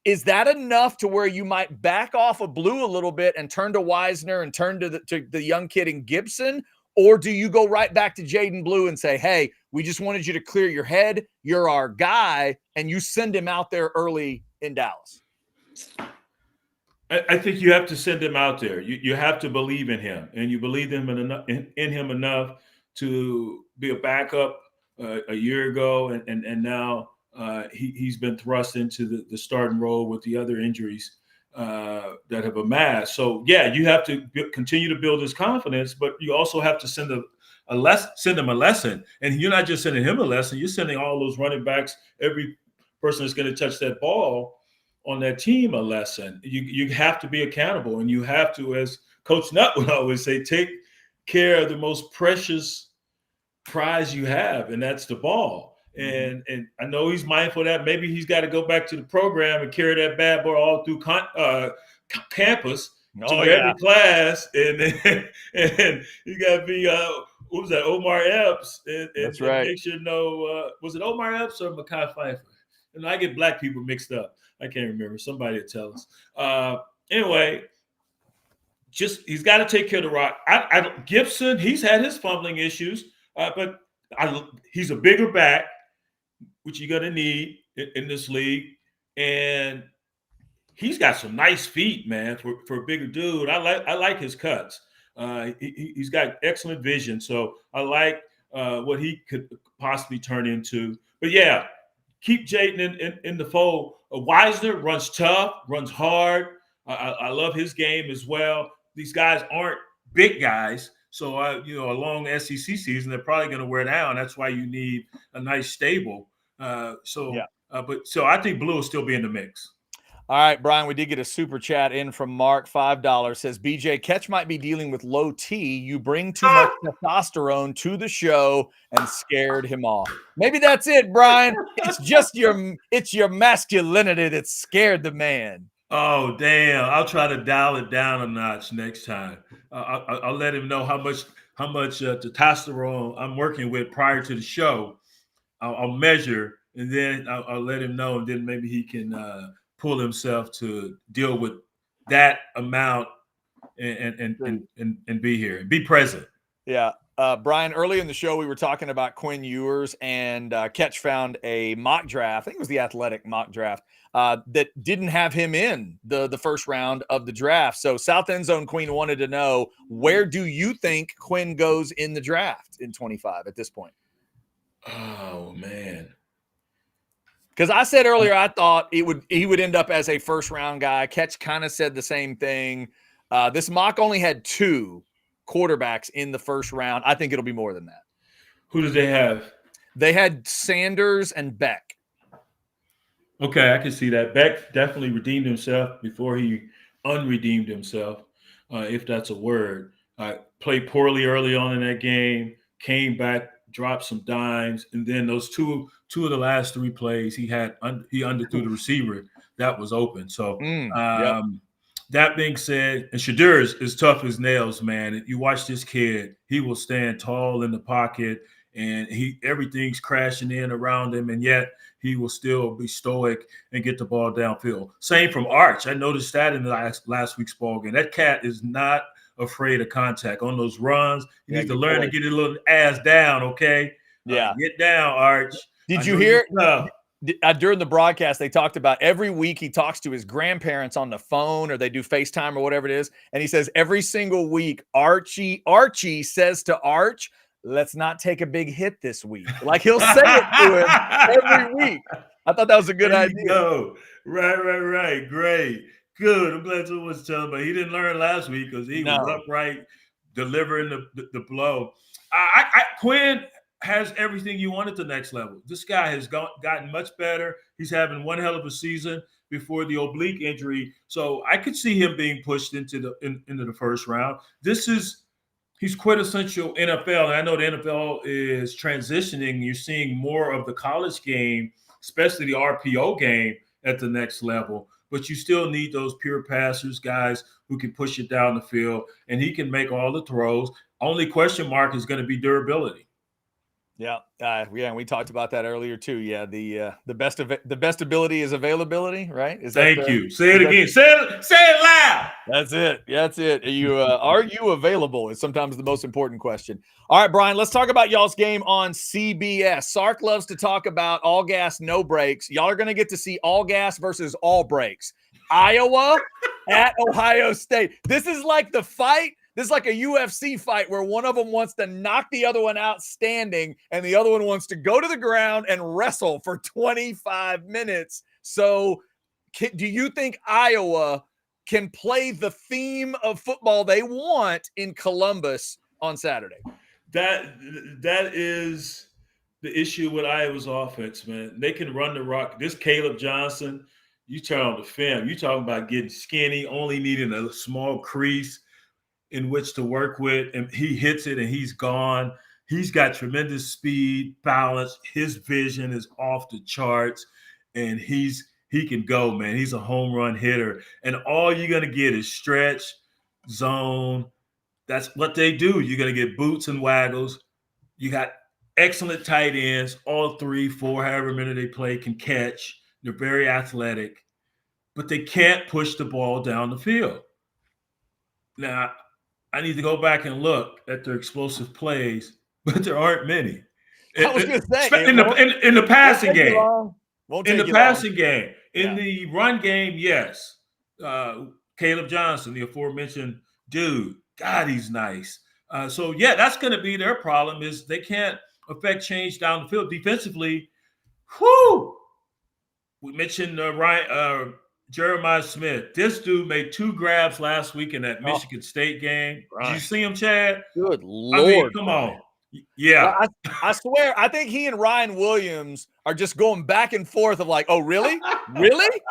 Is that enough to where you might back off of Blue a little bit and turn to Wisner and turn to the young kid in Gibson? Or do you go right back to Jaden Blue and say, hey, we just wanted you to clear your head. You're our guy. And you send him out there early in Dallas? I think you have to send him out there. You have to believe in him. And you believe in him enough to be a backup a year ago. And now he's been thrust into the starting role with the other injuries that have amassed. So, yeah, you have to continue to build his confidence, but you also have to send him a lesson. And you're not just sending him a lesson, you're sending all those running backs, every person that's going to touch that ball on that team a lesson. You have to be accountable, and you have to, as Coach Nutt would always say, take care of the most precious prize you have, and that's the ball. And I know he's mindful of that. Maybe he's got to go back to the program and carry that bad boy all through campus to every class, and you got to be what was that, Omar Epps, and that's right. Make sure was it Omar Epps or Mekhi Phifer? And I get black people mixed up. I can't remember. Somebody will tell us. Anyway, he's got to take care of the rock. Gibson, he's had his fumbling issues, but he's a bigger back, which you're going to need in this league. And he's got some nice feet, man, for a bigger dude. I like his cuts. He's got excellent vision. So I like what he could possibly turn into. But yeah, keep Jayden in the fold. Wisner runs tough, runs hard. I love his game as well. These guys aren't big guys. So, a long SEC season, they're probably going to wear down. That's why you need a nice stable. So I think Blue will still be in the mix. All right, Brian, we did get a super chat in from Mark, $5. Says, BJ, Ketch might be dealing with low T. You bring too much testosterone to the show and scared him off. Maybe that's it, Brian. It's just your masculinity that scared the man. Oh, damn. I'll try to dial it down a notch next time. I'll let him know how much testosterone I'm working with prior to the show. I'll measure, and then I'll let him know, and then maybe he can pull himself to deal with that amount and be here and be present. Yeah. Brian, early in the show, we were talking about Quinn Ewers, and Ketch found a mock draft. I think it was the Athletic mock draft that didn't have him in the first round of the draft. So South End Zone Queen wanted to know, where do you think Quinn goes in the draft in 25 at this point? Oh, man. Because I said earlier, I thought he would end up as a first round guy. Ketch kind of said the same thing. This mock only had 2 quarterbacks in the first round. I think it'll be more than that. Who did they have? They had Sanders and Beck. Okay, I can see that. Beck definitely redeemed himself before he unredeemed himself, if that's a word. Played poorly early on in that game, came back, dropped some dimes, and then those two of the last 3 plays he underthrew the receiver that was open. So that being said, and Shadur is tough as nails, man. If you watch this kid, he will stand tall in the pocket, and everything's crashing in around him, and yet he will still be stoic and get the ball downfield. Same from Arch. I noticed that in the last week's ball game. That cat is not afraid of contact on those runs. He needs to learn to get his little ass down, okay? Yeah. Get down, Arch. Did you hear during the broadcast, they talked about every week he talks to his grandparents on the phone, or they do FaceTime or whatever it is. And he says every single week, Archie says to Arch, let's not take a big hit this week. Like, he'll say it to him every week. I thought that was a good idea. Go. Right. Great. Good. I'm glad someone's telling him, but he didn't learn last week because he was upright, delivering the blow. Quinn has everything you want at the next level. This guy has gotten much better. He's having one hell of a season before the oblique injury. So I could see him being pushed into the first round. He's quintessential NFL. And I know the NFL is transitioning. You're seeing more of the college game, especially the RPO game at the next level. But you still need those pure passers, guys who can push it down the field, and he can make all the throws. Only question mark is going to be durability. Yeah, and we talked about that earlier too. Yeah, the best ability is availability, right? Thank you. Say it again. Say it loud. That's it. Are you available? Is sometimes the most important question. All right, Brian, let's talk about y'all's game on CBS. Sark loves to talk about all gas, no brakes. Y'all are going to get to see all gas versus all brakes. Iowa at Ohio State. This is like the fight. This is like a UFC fight where one of them wants to knock the other one out standing, and the other one wants to go to the ground and wrestle for 25 minutes. So do you think Iowa can play the theme of football they want in Columbus on Saturday? That is the issue with Iowa's offense, man. They can run the rock. This Caleb Johnson, You turn on the film, you talking about getting skinny, only needing a small crease in which to work with, and he hits it and he's gone. He's got tremendous speed, balance. His vision is off the charts, and he can go, man. He's a home run hitter, and all you're gonna get is stretch, zone. That's what they do. You're gonna get boots and waggles. You got excellent tight ends. All 3, 4, however many they play can catch. They're very athletic, but they can't push the ball down the field. Now, I need to go back and look at their explosive plays, but there aren't many. I was going to say, in the passing game. In the passing game. In the run game, yes. Caleb Johnson, the aforementioned dude. God, he's nice. So, yeah, that's going to be their problem is they can't affect change down the field. Defensively, whoo! We mentioned Jeremiah Smith. This dude made 2 grabs last week in that Michigan State game. Right. Did you see him, Chad? Good Lord. I mean, come on. Yeah. I swear, I think he and Ryan Williams are just going back and forth of like, oh, really? Really?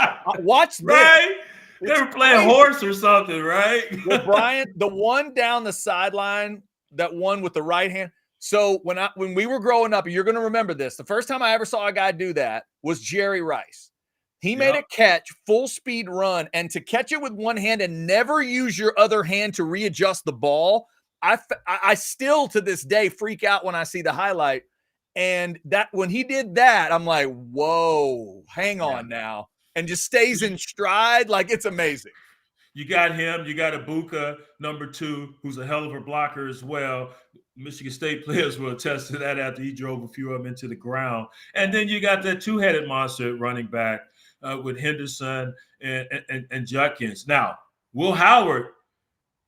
Watch this. Right? They were playing horse or something, right? Well, Brian, the one down the sideline, that one with the right hand. So when we were growing up, and you're going to remember this, the first time I ever saw a guy do that was Jerry Rice. He made a catch, full speed run, and to catch it with one hand and never use your other hand to readjust the ball. I still to this day freak out when I see the highlight. And that when he did that, I'm like, whoa, hang on now. And just stays in stride. Like, it's amazing. You got him. You got Ibuka, number 2, who's a hell of a blocker as well. Michigan State players will attest to that after he drove a few of them into the ground. And then you got that 2-headed monster running back with Henderson and Judkins. Now, Will Howard,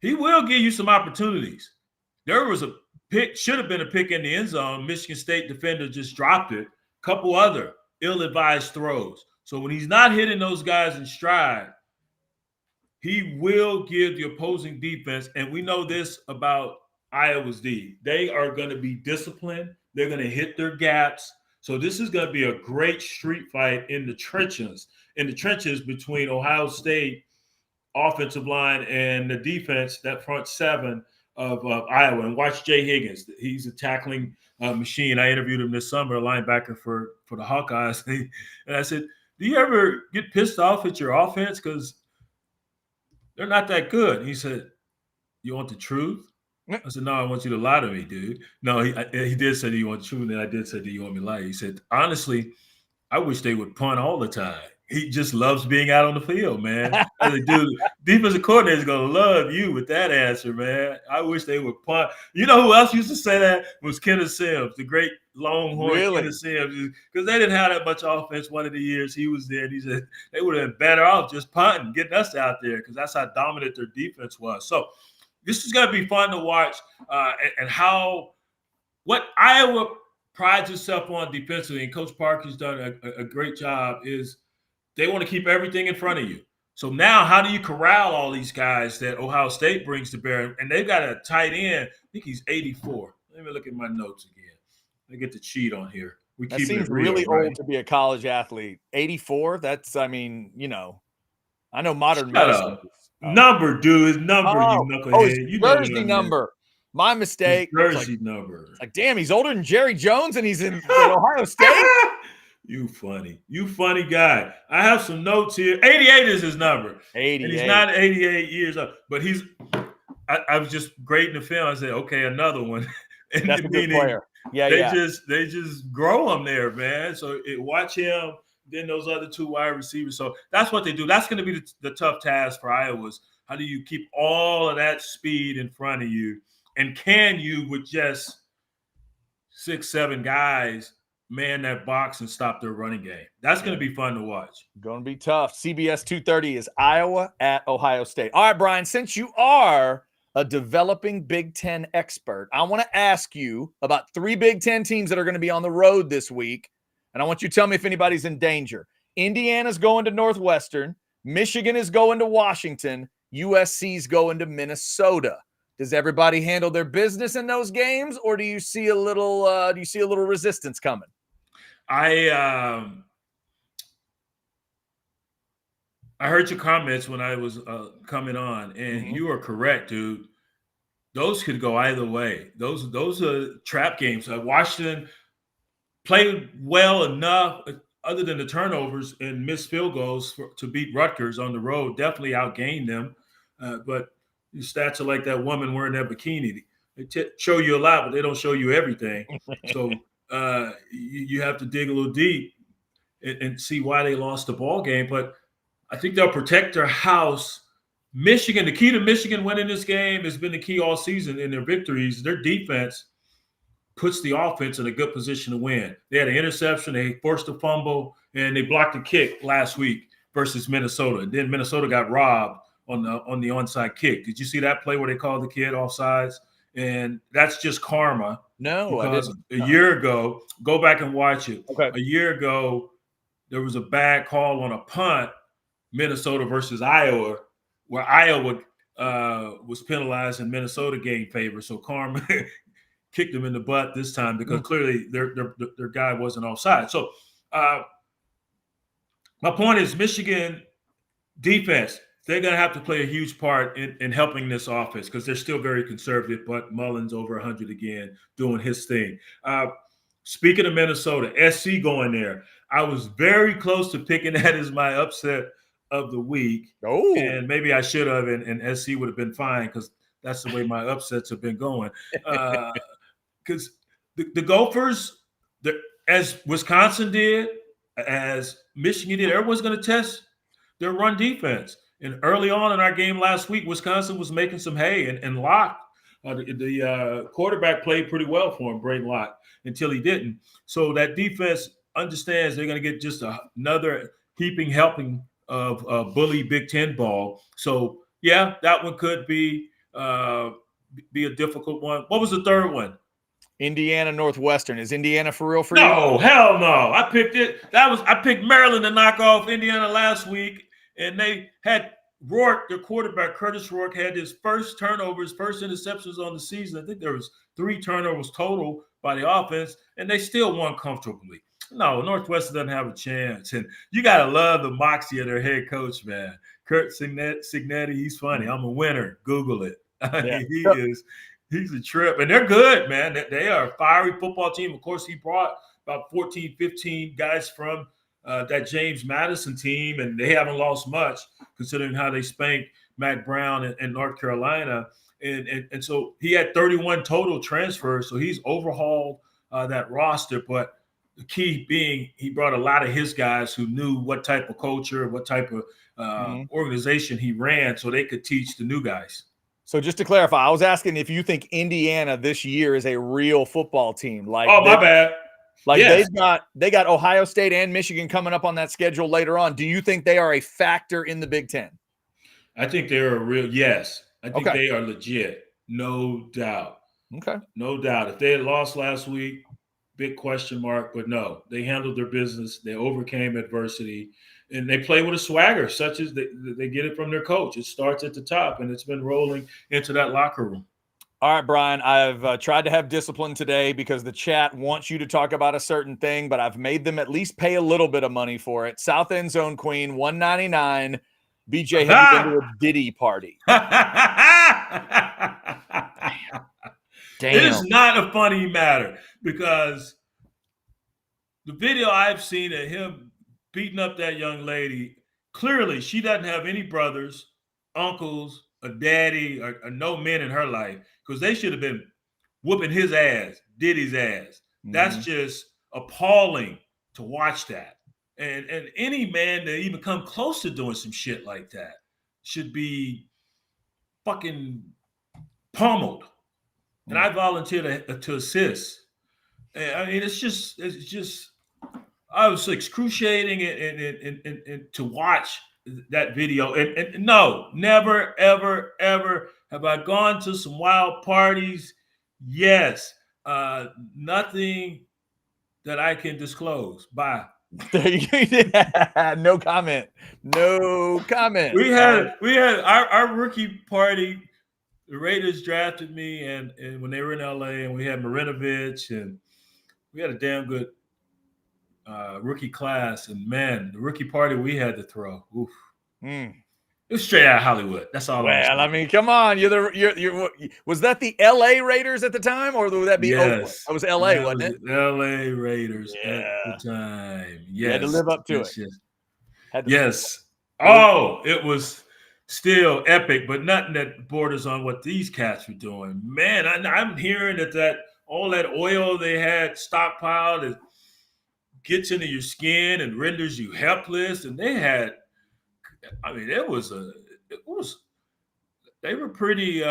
he will give you some opportunities. There was a pick, should have been a pick in the end zone. Michigan State defender just dropped it. Couple other ill-advised throws. So when he's not hitting those guys in stride, he will give the opposing defense, and we know this about Iowa's D. They are going to be disciplined. They're going to hit their gaps. So this is going to be a great street fight in the trenches between Ohio State offensive line and the defense, that front 7 of Iowa. And watch Jay Higgins. He's a tackling machine. I interviewed him this summer, a linebacker for the Hawkeyes. And I said, do you ever get pissed off at your offense because they're not that good? And he said, you want the truth? I said, no, I want you to lie to me, dude. No, he did say, do you want the truth? And I did say, do you want me to lie? He said, honestly, I wish they would punt all the time. He just loves being out on the field, man. I said, dude, defensive coordinator is going to love you with that answer, man. I wish they would punt. You know who else used to say that? Was Kenneth Sims, the great Longhorn Kenneth Sims. Because they didn't have that much offense one of the years he was there. And he said they would have been better off just punting, getting us out there because that's how dominant their defense was. So, this is going to be fun to watch and what Iowa prides itself on defensively, and Coach Parker's done a great job, is they want to keep everything in front of you. So now how do you corral all these guys that Ohio State brings to bear? And they've got a tight end. I think he's 84. Let me look at my notes again. Let me get the cheat on here. That seems really old to be a college athlete. 84? That's, I mean, you know, I know modern medicine. Number, dude. Number, you knucklehead. You jersey number. My mistake. Jersey number. It's like, damn, he's older than Jerry Jones and he's in Ohio State. You funny guy. I have some notes here. 88 is his number. 88. And he's not 88 years old. But I was just grading the film. I said, okay, another one. And that's a good player. Yeah, they just grow him there, man. So watch him. Then those other 2 wide receivers. So that's what they do. That's going to be the tough task for Iowa. How do you keep all of that speed in front of you? And can you, with just 6, 7 guys, man that box and stop their running game? That's going to be fun to watch. Going to be tough. CBS 230 is Iowa at Ohio State. All right, Brian, since you are a developing Big Ten expert, I want to ask you about 3 Big Ten teams that are going to be on the road this week. And I want you to tell me if anybody's in danger. Indiana's going to Northwestern. Michigan is going to Washington. USC's going to Minnesota. Does everybody handle their business in those games, or do you see a little resistance coming? I I heard your comments when I was coming on, and you are correct, dude. Those could go either way. Those are trap games. Washington played well enough, other than the turnovers and missed field goals, to beat Rutgers on the road. Definitely outgained them. But your stats are like that woman wearing that bikini. They show you a lot, but they don't show you everything. So you have to dig a little deep and see why they lost the ball game. But I think they'll protect their house. Michigan, the key to Michigan winning this game has been the key all season in their victories. Their defense puts the offense in a good position to win. They had an interception, they forced a fumble, and they blocked a kick last week versus Minnesota. And then Minnesota got robbed on the onside kick. Did you see that play where they called the kid offsides? And that's just karma. No, I didn't. A year ago, go back and watch it. Okay. A year ago, there was a bad call on a punt, Minnesota versus Iowa, where Iowa was penalized and Minnesota gained favor. So karma kicked them in the butt this time because clearly their guy wasn't offside. So my point is, Michigan defense, they're going to have to play a huge part in helping this offense because they're still very conservative, but Mullen's over 100 again, doing his thing. Speaking of Minnesota, SC going there. I was very close to picking that as my upset of the week. Oh. And maybe I should have, and SC would have been fine because that's the way my upsets have been going. Because the Gophers, as Wisconsin did, as Michigan did, everyone's going to test their run defense. And early on in our game last week, Wisconsin was making some hay and Locke, the quarterback played pretty well for him, Braden Locke, until he didn't. So that defense understands they're going to get just another heaping helping of bully Big Ten ball. So, yeah, that one could be a difficult one. What was the third one? Indiana Northwestern. Is Indiana for real for you? No, hell no. I picked it. I picked Maryland to knock off Indiana last week, and they had Rourke, their quarterback, Curtis Rourke, had his first turnovers, first interceptions on the season. I think there was 3 turnovers total by the offense, and they still won comfortably. No, Northwestern doesn't have a chance. And you got to love the moxie of their head coach, man. Kurt Cignetti, he's funny. I'm a winner. Google it. Yeah. He's a trip. And they're good, man. They are a fiery football team. Of course, he brought about 14, 15 guys from that James Madison team, and they haven't lost much considering how they spanked Mac Brown in North Carolina. And so he had 31 total transfers, so he's overhauled that roster. But the key being he brought a lot of his guys who knew what type of culture, what type of organization he ran so they could teach the new guys. So just to clarify, I was asking if you think Indiana this year is a real football team. Like, my bad. Like yes. they got Ohio State and Michigan coming up on that schedule later on. Do you think they are a factor in the Big Ten? I think they're a real yes. I think they are legit. No doubt. Okay. No doubt. If they had lost last week, big question mark, but no, they handled their business. They overcame adversity, and they play with a swagger, such as they get it from their coach. It starts at the top, and it's been rolling into that locker room. All right, Brian, I've tried to have discipline today because the chat wants you to talk about a certain thing, but I've made them at least pay a little bit of money for it. South End Zone Queen, $199. BJ, have you been to a Diddy party? Damn. It is not a funny matter because the video I've seen of him beating up that young lady, clearly she doesn't have any brothers, uncles, a daddy, or no men in her life because they should have been whooping his ass, Diddy's ass. Mm-hmm. That's just appalling to watch that. And any man that even come close to doing some shit like that should be fucking pummeled. And I volunteer to assist. And, I mean, it's just, I was excruciating and to watch that video. And no, never, ever, ever have I gone to some wild parties. Yes, nothing that I can disclose. Bye. No comment. No comment. We had our rookie party. The Raiders drafted me, and when they were in LA, and we had Marinovich, and we had a damn good rookie class. And man, the rookie party we had to throw. Oof. It was straight out of Hollywood. That's all. Well, I mean, come on. Was that the L.A. Raiders at the time, or would that be Oakland? That was L.A., wasn't it? L.A. Raiders at the time. Yes. You had to live up to it. Yes. Oh, it was still epic, but nothing that borders on what these cats were doing. Man, I'm hearing that all that oil they had stockpiled it gets into your skin and renders you helpless. And they had, I mean, they were pretty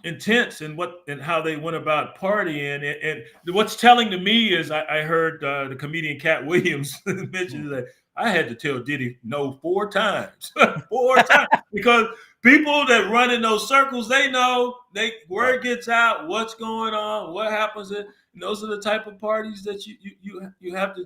intense in how they went about partying. And what's telling to me is I heard the comedian Cat Williams mention that I had to tell Diddy no 4 times, 4 times, because people that run in those circles, they know word gets out, what's going on, what happens. And those are the type of parties that you have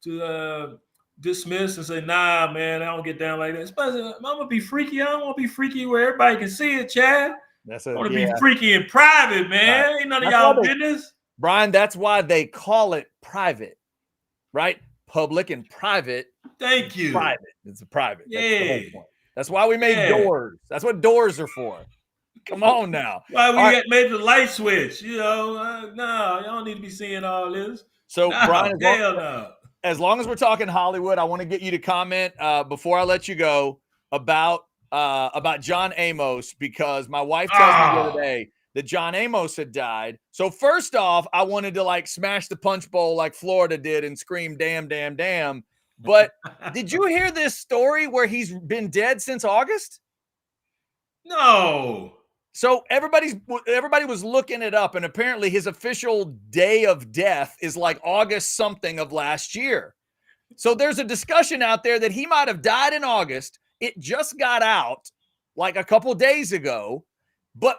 to dismiss and say, nah, man, I don't get down like that. Especially, I'm gonna be freaky. I don't want to be freaky where everybody can see it, Chad. I want to be freaky in private, man. Right. Ain't none of y'all business. Brian, that's why they call it private, right? Public and private. Thank you. Private. It's a private. Yeah. That's the whole point. That's why we made doors. That's what doors are for. Come on now. Why we made the light switch? No, y'all don't need to be seeing all this. So, Brian, as long as we're talking Hollywood, I want to get you to comment before I let you go about John Amos, because my wife told me the other day that John Amos had died. So first off, I wanted to smash the punch bowl like Florida did and scream, damn, damn, damn. But did you hear this story where he's been dead since August? No. So everybody was looking it up, and apparently his official day of death is August something of last year. So there's a discussion out there that he might have died in August. It just got out a couple days ago, but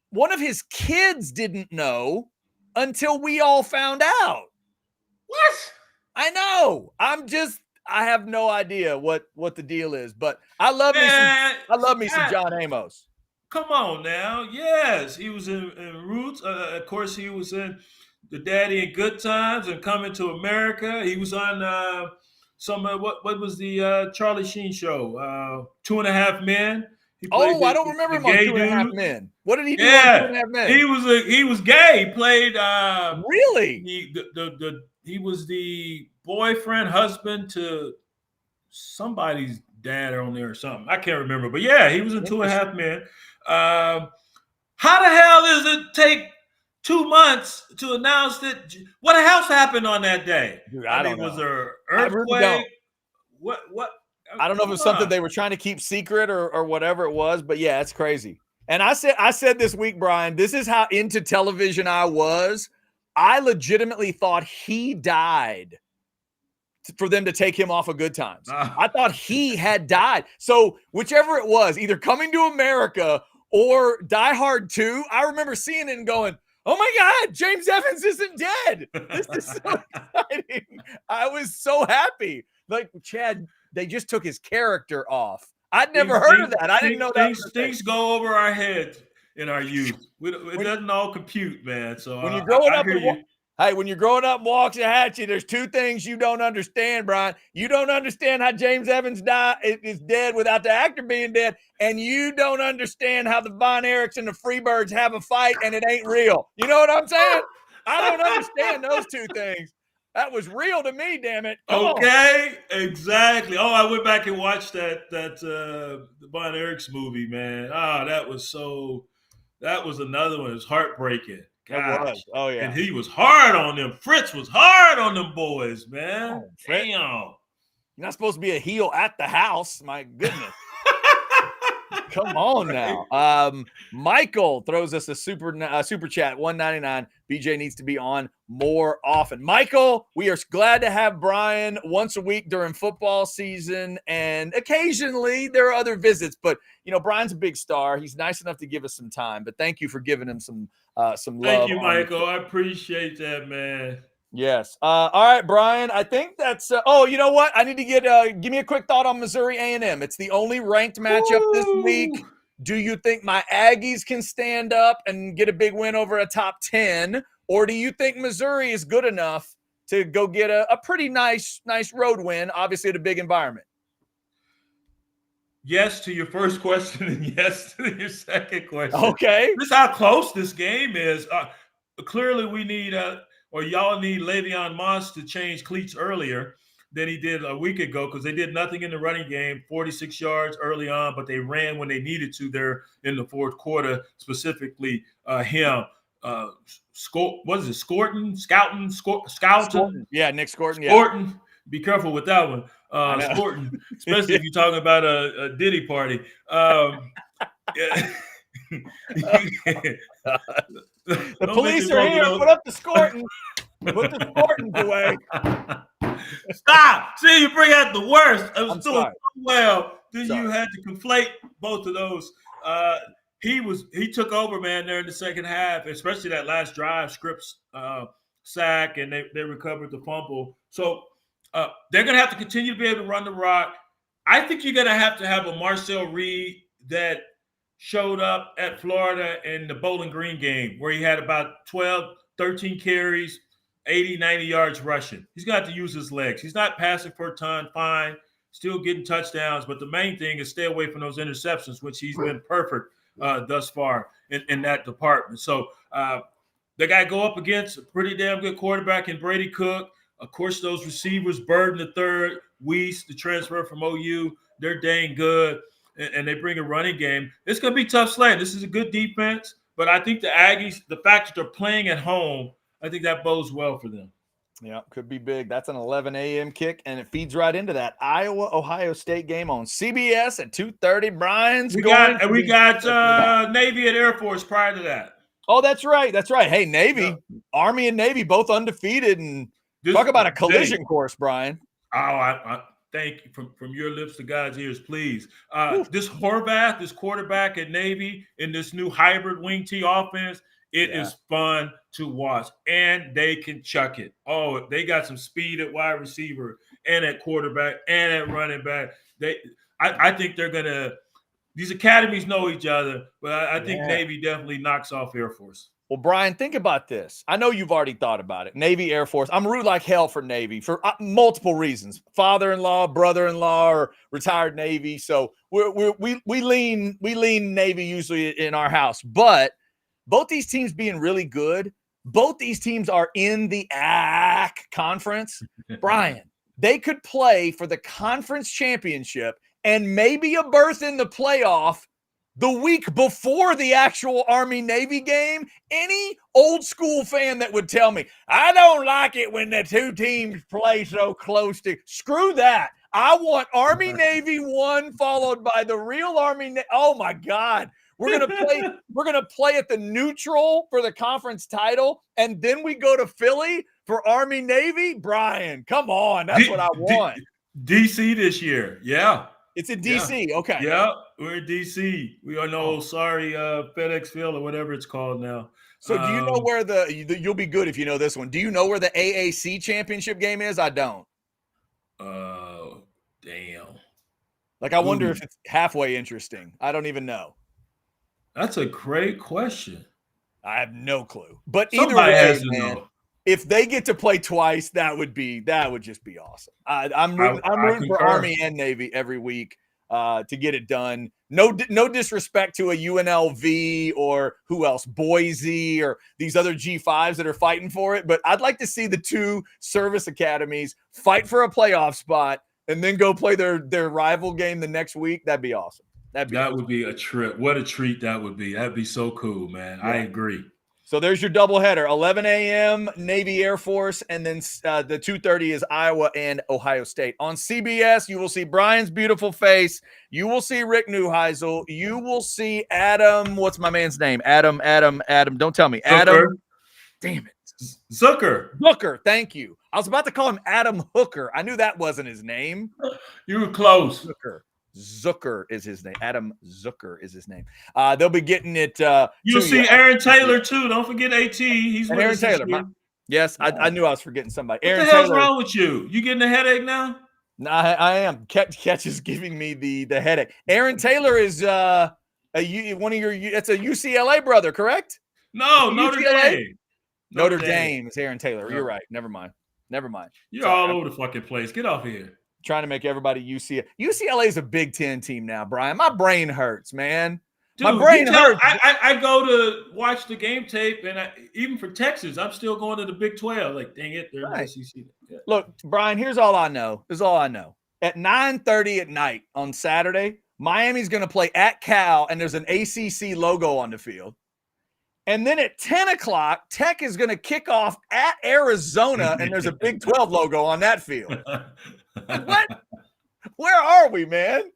one of his kids didn't know until we all found out. What? I know. I have no idea what the deal is, but I love me some John Amos. Come on now. Yes, he was in Roots. Of course, he was in The Daddy and Good Times and Coming to America. He was on what was the Charlie Sheen show? 2.5 Men. I don't remember him on 2.5 Men. What did he do on 2.5 Men? He was gay. He played really? He was the boyfriend, husband to somebody's dad on there or something. I can't remember. But yeah, he was in 2.5 Men. How the hell does it take 2 months to announce that? What else happened on that day? Dude, I don't know. Was there an earthquake? What? I don't know if it was something they were trying to keep secret or whatever it was, but yeah, it's crazy. And I said this week, Brian, this is how into television I was. I legitimately thought he died for them to take him off of Good Times. I thought he had died. So whichever it was, either Coming to America or Die Hard 2, I remember seeing it and going, oh my God, James Evans isn't dead. This is so exciting. I was so happy. Chad, they just took his character off. I'd never heard of that. I didn't know that. Things go over our heads in our youth. It doesn't all compute, man. So when you're growing up, when you're growing up and walks and Hatchie, there's 2 things you don't understand, Brian. You don't understand how James Evans is dead without the actor being dead, and you don't understand how the Von Erichs and the Freebirds have a fight and it ain't real. You know what I'm saying? I don't understand those 2 things. That was real to me, damn it. Okay, exactly. Oh, I went back and watched the Von Erichs movie, man. That was another one. It was heartbreaking. Gosh. It was. Oh, yeah. And he was hard on them. Fritz was hard on them boys, man. Damn. You're not supposed to be a heel at the house. My goodness. Come on now. Michael throws us a super chat, $1.99. BJ needs to be on more often. Michael, we are glad to have Brian once a week during football season, and occasionally there are other visits. But Brian's a big star. He's nice enough to give us some time. But thank you for giving him some love. Thank you, Michael. I appreciate that, man. Yes. All right, Brian. I think that's. You know what? I need to give me a quick thought on Missouri A&M. It's the only ranked matchup this week. Do you think my Aggies can stand up and get a big win over a top 10, or do you think Missouri is good enough to go get a pretty nice road win? Obviously, at a big environment. yes to your first question and yes to your second question. Okay. This is how close this game is. Clearly, we need or y'all need Le'Veon Moss to change cleats earlier than he did a week ago because they did nothing in the running game, 46 yards early on, but they ran when they needed to there in the fourth quarter, specifically him. What is it? Scouting? Yeah, Nick Scorton. Yeah. Scorton. Be careful with that one. Scorton, especially if you're talking about a Diddy party. Yeah. The police are here. Put up the Scorton. Put the Scortons away. Stop. See, you bring out the worst. I was doing sorry. so well. Then you had to conflate both of those. He took over, man, there in the second half, especially that last drive, Scripps sack, and they recovered the fumble. So they're going to have to continue to be able to run the rock. I think you're going to have a Marcel Reed that showed up at Florida in the Bowling Green game where he had about 12, 13 carries, 80, 90 yards rushing. He's going to have to use his legs. He's not passing for a ton, fine, still getting touchdowns, but the main thing is stay away from those interceptions, which he's been perfect thus far in that department. So they got to go up against a pretty damn good quarterback in Brady Cook. Of course, those receivers, Bird in the third, Weiss, the transfer from OU, they're dang good, and they bring a running game. It's going to be tough sledding. This is a good defense, but I think the Aggies, the fact that they're playing at home, I think that bodes well for them. Yeah, could be big. That's an 11 a.m. kick, and it feeds right into that Iowa-Ohio State game on CBS at 2:30. Brian's we got Navy and Air Force prior to that. Oh, that's right. That's right. Hey, Navy, Army and Navy both undefeated, and talk about a collision course, Brian. Oh, I thank you from your lips to God's ears, please. This Horvath, this quarterback at Navy in this new hybrid wing T offense, it is fun to watch, and they can chuck it. Oh, they got some speed at wide receiver and at quarterback and at running back. I think they're gonna. These academies know each other, but I think Navy definitely knocks off Air Force. Well, Brian, think about this. I know you've already thought about it. Navy, Air Force. I'm rooting like hell for Navy for multiple reasons. Father-in-law, brother-in-law, or retired Navy. So we lean Navy usually in our house. But both these teams being really good, both these teams are in the AAC conference. Brian, they could play for the conference championship and maybe a berth in the playoff the week before the actual Army-Navy game. Any old school fan that would tell me, I don't like it when the two teams play so close to, screw that. I want Army-Navy 1 followed by the real Army. Oh my God. We're going to play at the neutral for the conference title. And then we go to Philly for Army-Navy. Brian, come on. That's what I want. DC this year. Yeah. It's in DC. Okay. Yeah, we're in DC. We are FedEx Field or whatever it's called now. So do you know where you'll be good if you know this one. Do you know where the AAC championship game is? I don't. Damn. Like, I wonder if it's halfway interesting. I don't even know. That's a great question. I have no clue. But Somebody either way, has to man, know. If they get to play twice, that would just be awesome. I'm rooting for Army and Navy every week to get it done. No disrespect to a UNLV or who else, Boise or these other G5s that are fighting for it, but I'd like to see the two service academies fight for a playoff spot and then go play their rival game the next week. That'd be awesome. That would be a trip. What a treat that would be. That'd be so cool, man. Yeah. I agree. So there's your doubleheader, 11 a.m. Navy Air Force, and then the 2:30 is Iowa and Ohio State. On CBS, you will see Brian's beautiful face. You will see Rick Neuheisel. You will see Adam. What's my man's name? Adam. Don't tell me. Zucker. Adam. Damn it. Zucker. Thank you. I was about to call him Adam Hooker. I knew that wasn't his name. You were close. Zucker is his name. Adam Zucker is his name. They'll be getting it. You'll see Aaron Taylor too. Don't forget AT. He's with Aaron us Taylor. Yes, I knew I was forgetting somebody. What the hell's wrong with you? You getting a headache now? No, I am. Catch is giving me the headache. Aaron Taylor is one of your. It's a UCLA brother, correct? No, Notre Dame. Notre Dame is Aaron Taylor. You're right. Never mind. You're all over the fucking place. Get off of here. trying to make everybody UCLA. UCLA is a Big Ten team now, Brian. My brain hurts, man. Dude, my brain hurts. I go to watch the game tape, and even for Texas, I'm still going to the Big 12. Like, dang it, they're in the SEC. Yeah. Look, Brian, here's all I know. At 9:30 at night on Saturday, Miami's going to play at Cal, and there's an ACC logo on the field. And then at 10 o'clock, Tech is going to kick off at Arizona, and there's a Big 12 logo on that field. What? Where are we, man?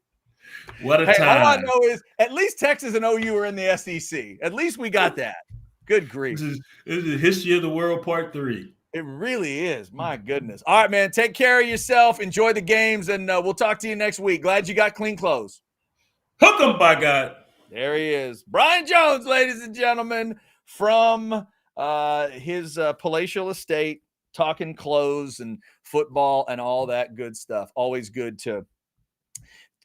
What a time. All I know is at least Texas and OU are in the SEC. At least we got that. Good grief. This is History of the World Part 3. It really is. My goodness. All right, man. Take care of yourself. Enjoy the games, and we'll talk to you next week. Glad you got clean clothes. Hook 'em, by God. There he is. Brian Jones, ladies and gentlemen, from his palatial estate, talking clothes and football and all that good stuff. Always good to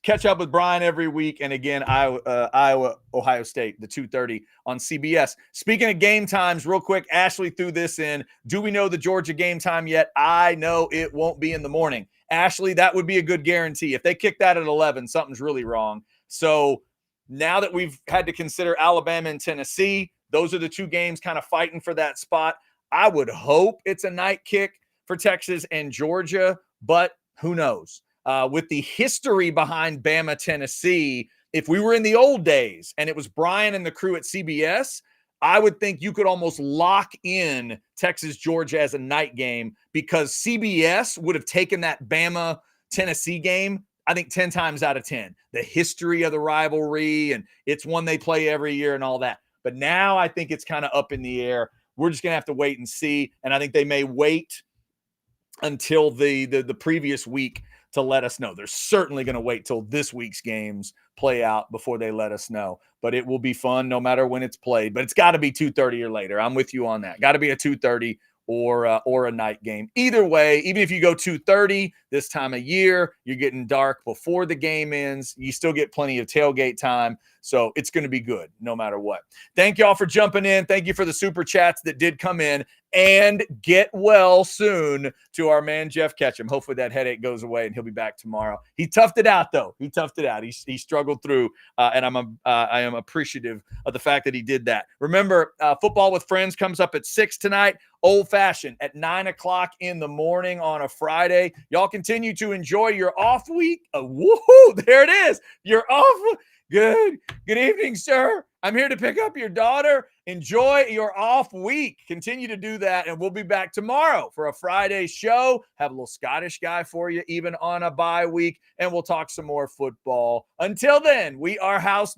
catch up with Brian every week. And again, Iowa, Ohio State, the 2:30 on CBS. Speaking of game times, real quick, Ashley threw this in. Do we know the Georgia game time yet? I know it won't be in the morning. Ashley, that would be a good guarantee. If they kick that at 11, something's really wrong. So now that we've had to consider Alabama and Tennessee, those are the two games kind of fighting for that spot. I would hope it's a night kick for Texas and Georgia, but who knows? With the history behind Bama, Tennessee, if we were in the old days and it was Brian and the crew at CBS, I would think you could almost lock in Texas, Georgia as a night game because CBS would have taken that Bama, Tennessee game, I think 10 times out of 10. The history of the rivalry, and it's one they play every year and all that. But now I think it's kind of up in the air. We're just going to have to wait and see. And I think they may wait until the previous week to let us know. They're certainly going to wait till this week's games play out before they let us know. But it will be fun no matter when it's played. But it's got to be 2:30 or later. I'm with you on that. Got to be a 2:30 or a night game. Either way, even if you go 2:30 this time of year, you're getting dark before the game ends. You still get plenty of tailgate time. So it's going to be good no matter what. Thank y'all for jumping in. Thank you for the super chats that did come in. And get well soon to our man, Jeff Ketchum. Hopefully that headache goes away and he'll be back tomorrow. He toughed it out, though. He struggled through, and I am appreciative of the fact that he did that. Remember, Football with Friends comes up at 6 tonight. Old Fashioned at 9 o'clock in the morning on a Friday. Y'all continue to enjoy your off week. Woohoo! There it is. You're off. Good evening, sir. I'm here to pick up your daughter. Enjoy your off week. Continue to do that, and we'll be back tomorrow for a Friday show. Have a little Scottish guy for you, even on a bye week, and we'll talk some more football. Until then, we are house.